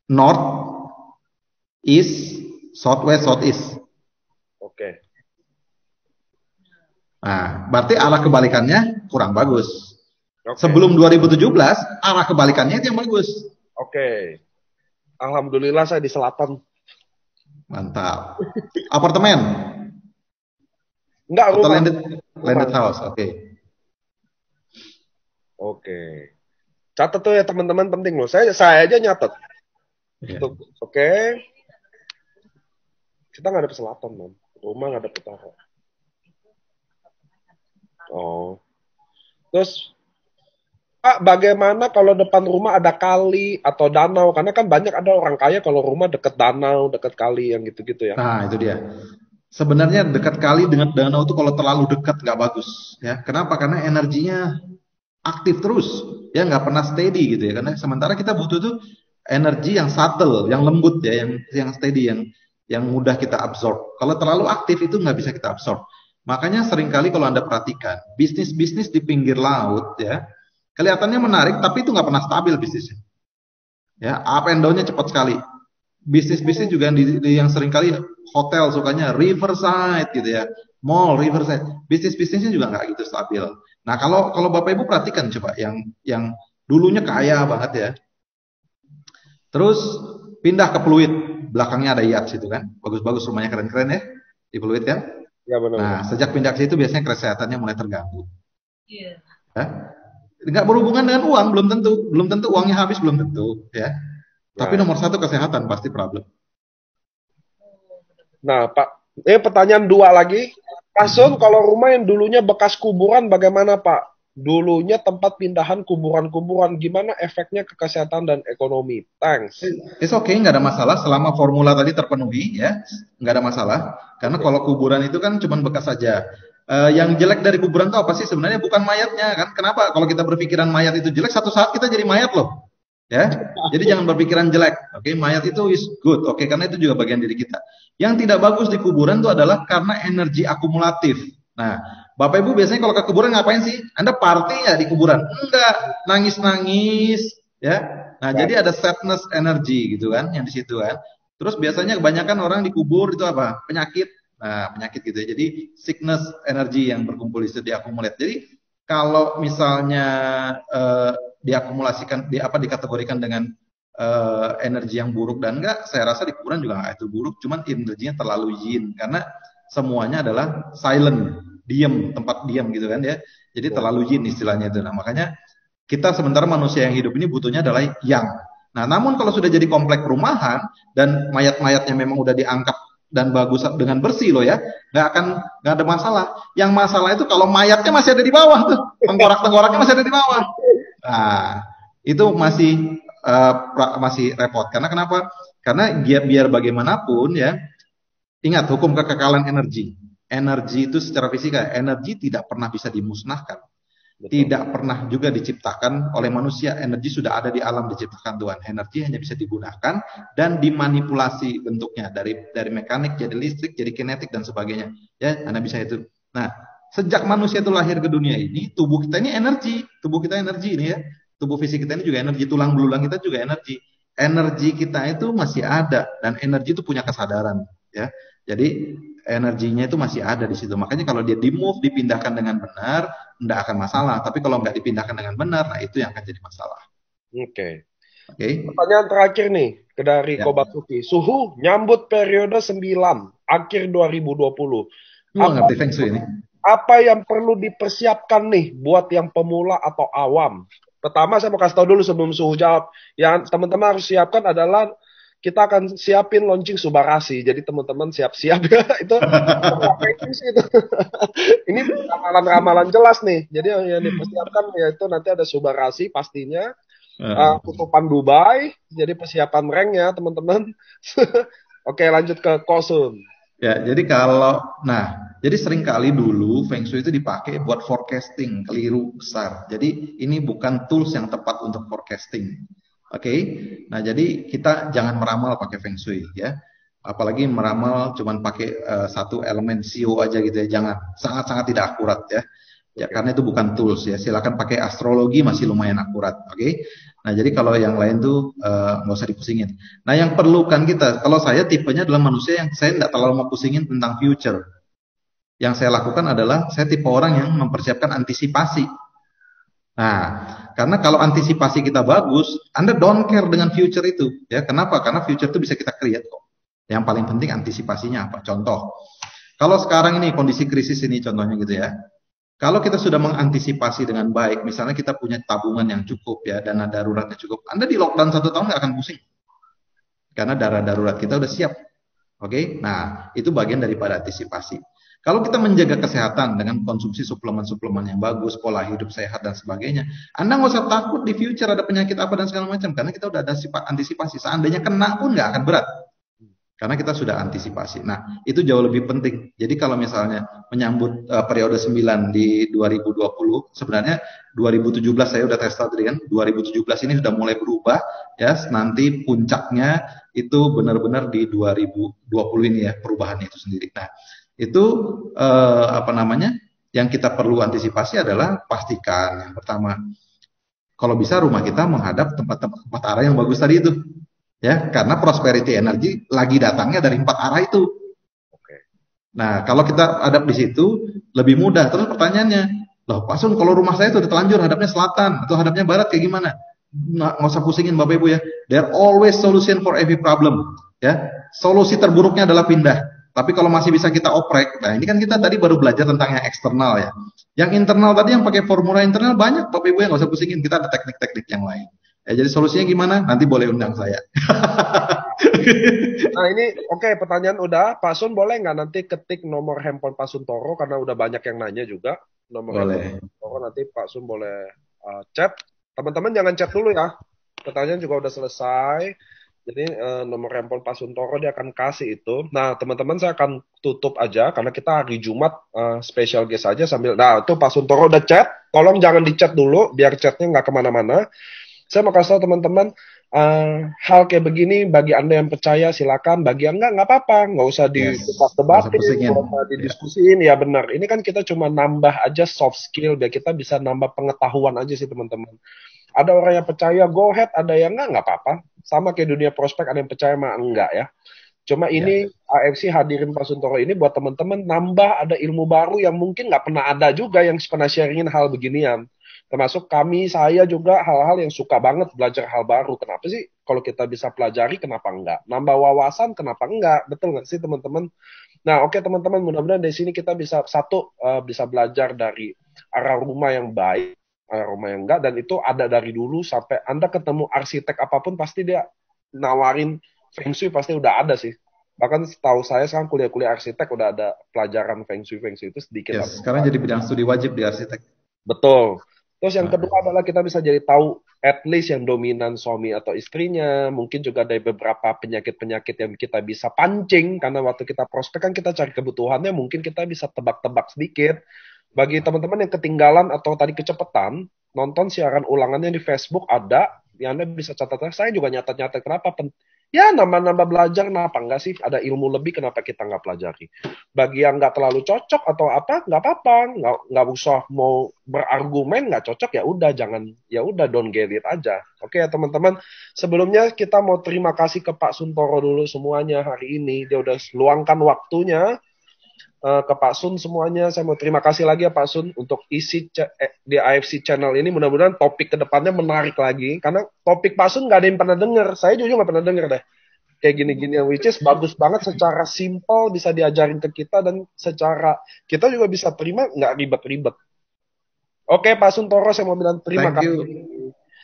B: north, east, southwest, southeast.
A: Oke.
B: Nah, berarti arah kebalikannya kurang bagus.
A: Oke.
B: Sebelum 2017, arah kebalikannya itu yang bagus.
A: Oke. Alhamdulillah saya di selatan.
B: Mantap. Apartemen
A: Enggak,
B: atau
A: rumah.
B: landed house. Oke.
A: Oke. Catat tuh ya teman-teman, penting loh. Saya aja nyatet.
B: Iya.
A: Oke. Kita nggak ada selatan, Mam. Rumah nggak ada utara. Oh. Terus, Pak, bagaimana kalau depan rumah ada kali atau danau? Karena kan banyak ada orang kaya kalau rumah deket danau, deket kali, yang gitu-gitu ya.
B: Nah, itu dia. Sebenarnya dekat kali dengan danau itu kalau terlalu dekat nggak bagus. Ya, kenapa? Karena energinya aktif terus, ya nggak pernah steady gitu ya. Karena sementara kita butuh tuh energi yang subtle, yang lembut ya, yang steady, yang mudah kita absorb. Kalau terlalu aktif itu nggak bisa kita absorb. Makanya seringkali kalau Anda perhatikan bisnis-bisnis di pinggir laut ya, kelihatannya menarik tapi itu nggak pernah stabil bisnisnya. Ya, up and down-nya cepat sekali. Bisnis-bisnis juga yang seringkali hotel sukanya riverside gitu ya, mall riverside. Bisnisnya juga nggak gitu stabil. Nah, kalau Bapak Ibu perhatikan coba yang dulunya kaya banget ya. Terus pindah ke Pluit, belakangnya ada yacht situ kan. Bagus-bagus rumahnya keren-keren ya di Pluit kan.
A: Ya benar.
B: Nah, sejak pindah ke situ biasanya kesehatannya mulai terganggu.
C: Iya.
B: Ya. Nggak berhubungan dengan uang, belum tentu uangnya habis, belum tentu ya. Tapi nomor satu kesehatan pasti problem.
A: Nah, Pak, pertanyaan dua lagi. Pak Sun, kalau rumah yang dulunya bekas kuburan bagaimana, Pak? Dulunya tempat pindahan kuburan-kuburan, gimana efeknya ke kesehatan dan ekonomi? Thanks.
B: It's okay, nggak ada masalah selama formula tadi terpenuhi ya, nggak ada masalah. Karena kalau kuburan itu kan cuma bekas saja. Yang jelek dari kuburan itu apa sih? Sebenarnya bukan mayatnya kan? Kenapa? Kalau kita berpikiran mayat itu jelek, satu saat kita jadi mayat loh. Ya, jadi jangan berpikiran jelek. Oke, mayat itu is good. Oke, karena itu juga bagian diri kita. Yang tidak bagus di kuburan itu adalah karena energi akumulatif. Nah, Bapak Ibu biasanya kalau ke kuburan ngapain sih? Anda party nggak di kuburan? Enggak, nangis-nangis, ya. Nah, jadi ada sadness energi gitu kan, yang di situ kan. Terus biasanya kebanyakan orang dikubur itu apa? Penyakit. Nah, penyakit gitu ya. Jadi sickness energi yang berkumpul di situ diakumulat. Jadi kalau misalnya diakumulasikan, dikategorikan dengan energi yang buruk dan enggak, saya rasa di kuburan juga nggak itu buruk, cuman energinya terlalu yin karena semuanya adalah silent, diam, tempat diam gitu kan ya. Jadi terlalu yin istilahnya itu. Nah, makanya kita sementara manusia yang hidup ini butuhnya adalah yang. Nah, namun kalau sudah jadi komplek perumahan dan mayat-mayatnya memang udah diangkat dan bagus dengan bersih loh ya, nggak ada masalah. Yang masalah itu kalau mayatnya masih ada di bawah tuh, tengkorak-tengkoraknya masih ada di bawah. Nah, itu masih repot. Karena kenapa? Karena biar bagaimanapun ya, ingat hukum kekekalan energi. Energi itu secara fisika, energi tidak pernah bisa dimusnahkan. Betul. Tidak pernah juga diciptakan oleh manusia. Energi sudah ada di alam, diciptakan Tuhan. Energi hanya bisa digunakan dan dimanipulasi bentuknya dari mekanik jadi listrik, jadi kinetik dan sebagainya. Ya, Anda bisa itu. Nah, sejak manusia itu lahir ke dunia ini, tubuh kita ini energi, tubuh kita energi ini ya. Tubuh fisik kita ini juga energi, tulang belulang kita juga energi. Energi kita itu masih ada dan energi itu punya kesadaran, ya. Jadi energinya itu masih ada di situ. Makanya kalau dia di-move, dipindahkan dengan benar, tidak akan masalah. Tapi kalau nggak dipindahkan dengan benar, nah itu yang akan jadi masalah.
A: Oke. Pertanyaan terakhir nih dari Kobatsuki. Suhu nyambut periode 9 akhir 2020.
B: Ngerti Feng Shui ini?
A: Apa yang perlu dipersiapkan nih buat yang pemula atau awam? Pertama saya mau kasih tahu dulu sebelum Suhu jawab. Yang teman-teman harus siapkan adalah kita akan siapin launching Subarasi. Jadi teman-teman siap-siap ya. Itu ini ramalan-ramalan jelas nih. Jadi yang dipersiapkan yaitu nanti ada Subarasi pastinya. Tutupan Dubai. Jadi persiapan rank ya teman-teman. Oke, lanjut ke Kosun.
B: Ya, jadi jadi sering kali dulu Feng Shui itu dipakai buat forecasting, keliru besar. Jadi ini bukan tools yang tepat untuk forecasting. Oke, nah jadi kita jangan meramal pakai Feng Shui ya, apalagi meramal cuman pakai satu elemen sio aja gitu ya, jangan, sangat-sangat tidak akurat ya. Ya, karena itu bukan tools ya. Silakan pakai astrologi, masih lumayan akurat. Oke. Nah, jadi kalau yang lain tuh nggak usah dipusingin. Nah, yang perlu kan kita, kalau saya tipenya adalah manusia yang saya nggak terlalu mau pusingin tentang future. Yang saya lakukan adalah saya tipe orang yang mempersiapkan antisipasi. Nah, karena kalau antisipasi kita bagus, Anda don't care dengan future itu. Ya, kenapa? Karena future itu bisa kita create kok. Yang paling penting antisipasinya apa? Contoh, kalau sekarang ini kondisi krisis ini contohnya gitu ya. Kalau kita sudah mengantisipasi dengan baik, misalnya kita punya tabungan yang cukup ya, dana daruratnya cukup, Anda di lockdown 1 tahun nggak akan pusing. Karena dana darurat kita udah siap. Oke, nah itu bagian daripada antisipasi. Kalau kita menjaga kesehatan dengan konsumsi suplemen-suplemen yang bagus, pola hidup sehat dan sebagainya, Anda nggak usah takut di future ada penyakit apa dan segala macam, karena kita udah ada sifat antisipasi. Seandainya kena pun nggak akan berat, karena kita sudah antisipasi. Nah, itu jauh lebih penting. Jadi kalau misalnya menyambut periode 9 di 2020, sebenarnya 2017 saya udah tes tadi kan, 2017 ini sudah mulai berubah ya, nanti puncaknya itu benar-benar di 2020 ini ya, perubahan itu sendiri. Nah, itu apa namanya? Yang kita perlu antisipasi adalah pastikan yang pertama, kalau bisa rumah kita menghadap tempat arah yang bagus tadi itu. Ya, karena prosperity energy lagi datangnya dari 4 arah itu. Nah, kalau kita hadap di situ lebih mudah. Terus pertanyaannya, loh Pak Sun, kalau rumah saya itu udah telanjur hadapnya selatan atau hadapnya barat kayak gimana? Nggak usah pusingin Bapak Ibu ya. There always solution for every problem. Ya, solusi terburuknya adalah pindah. Tapi kalau masih bisa kita oprek, nah ini kan kita tadi baru belajar tentang yang eksternal ya. Yang internal tadi yang pakai formula internal banyak Bapak Ibu yang nggak usah pusingin. Kita ada teknik-teknik yang lain. Ya, jadi solusinya gimana? Nanti boleh undang saya.
A: Nah ini oke, pertanyaan udah. Pak Sun boleh nggak nanti ketik nomor handphone Pak Suntoro karena udah banyak yang nanya juga. Nomor handphone Pak
B: Boleh.
A: Suntoro nanti Pak Sun boleh chat. Teman-teman jangan chat dulu ya. Pertanyaan juga udah selesai. Jadi nomor handphone Pak Suntoro dia akan kasih itu. Nah teman-teman saya akan tutup aja karena kita hari Jumat special guest aja sambil. Nah itu Pak Suntoro udah chat. Tolong jangan di chat dulu biar chatnya nggak kemana-mana. Saya mau kasih tahu teman-teman, hal kayak begini bagi Anda yang percaya silakan, bagi yang nggak apa-apa, nggak usah
B: Yes. Nggak usah
A: didebat-debatin,
B: pusingin.
A: nggak usah
B: Ya.
A: didiskusiin, ya benar. Ini kan kita cuma nambah aja soft skill, biar kita bisa nambah pengetahuan aja sih teman-teman. Ada orang yang percaya, go ahead, ada yang nggak apa-apa. Sama kayak dunia prospek, ada yang percaya mah enggak ya. Cuma
B: Ya.
A: ini AFC hadirin Pak Suntoro ini buat teman-teman nambah ada ilmu baru yang mungkin nggak pernah ada juga yang pernah sharingin hal beginian. Termasuk kami, saya juga hal-hal yang suka banget belajar hal baru. Kenapa sih kalau kita bisa pelajari, kenapa enggak? Nambah wawasan, kenapa enggak? Betul nggak sih teman-teman? Nah, oke teman-teman, mudah-mudahan dari sini kita bisa satu bisa belajar dari arah rumah yang baik, arah rumah yang enggak, dan itu ada dari dulu sampai Anda ketemu arsitek apapun pasti dia nawarin Feng Shui pasti udah ada sih. Bahkan setahu saya sekarang kuliah-kuliah arsitek udah ada pelajaran Feng Shui itu sedikit
B: Yes.
A: atau
B: Sekarang jadi bidang studi wajib di arsitek.
A: betul. Terus yang
B: Nah,
A: kedua adalah kita bisa jadi tahu at least yang dominan suami atau istrinya, mungkin juga dari beberapa penyakit-penyakit yang kita bisa pancing, karena waktu kita prospek kan kita cari kebutuhannya, mungkin kita bisa tebak-tebak sedikit. Bagi teman-teman yang ketinggalan atau tadi kecepatan, nonton siaran ulangannya di Facebook ada, yang Anda bisa catat. Saya juga nyatat-nyatat kenapa ya nambah-nambah belajar, kenapa enggak sih? Ada ilmu lebih, kenapa kita nggak pelajari? Bagi yang nggak terlalu cocok atau apa, nggak apa-apa, nggak usah mau berargumen nggak cocok ya udah jangan ya udah don't get it aja. Oke ya teman-teman, sebelumnya kita mau terima kasih ke Pak Suntoro dulu semuanya hari ini, dia udah luangkan waktunya ke Pak Sun semuanya. Saya mau terima kasih lagi ya Pak Sun untuk isi di AFC channel ini. Mudah-mudahan topik kedepannya menarik lagi. Karena topik Pak Sun nggak ada yang pernah dengar. Saya jujur nggak pernah dengar deh. Kayak gini-gini yang which is bagus banget secara simple bisa diajarin ke kita dan secara kita juga bisa terima nggak ribet-ribet. Oke Pak Suntoro saya mau bilang terima
B: thank
A: kasih.
B: you.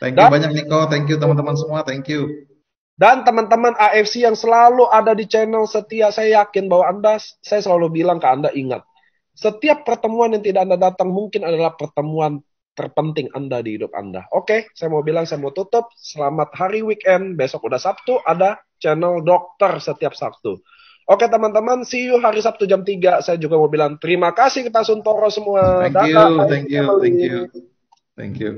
B: Thank you
A: Dan
B: banyak Niko. Thank you teman-teman semua. Thank you.
A: Dan teman-teman AFC yang selalu ada di channel setia, saya yakin bahwa saya selalu bilang ke Anda, ingat, setiap pertemuan yang tidak Anda datang mungkin adalah pertemuan terpenting Anda di hidup Anda. Oke, saya mau bilang, saya mau tutup. Selamat hari weekend. Besok udah Sabtu, ada channel dokter setiap Sabtu. Oke teman-teman, see you hari Sabtu jam 3. Saya juga mau bilang terima kasih ke Pak Suntoro semua.
B: Thank
A: Dadah,
B: you.
A: AFC
B: Thank you. Thank
A: family.
B: you. Thank you.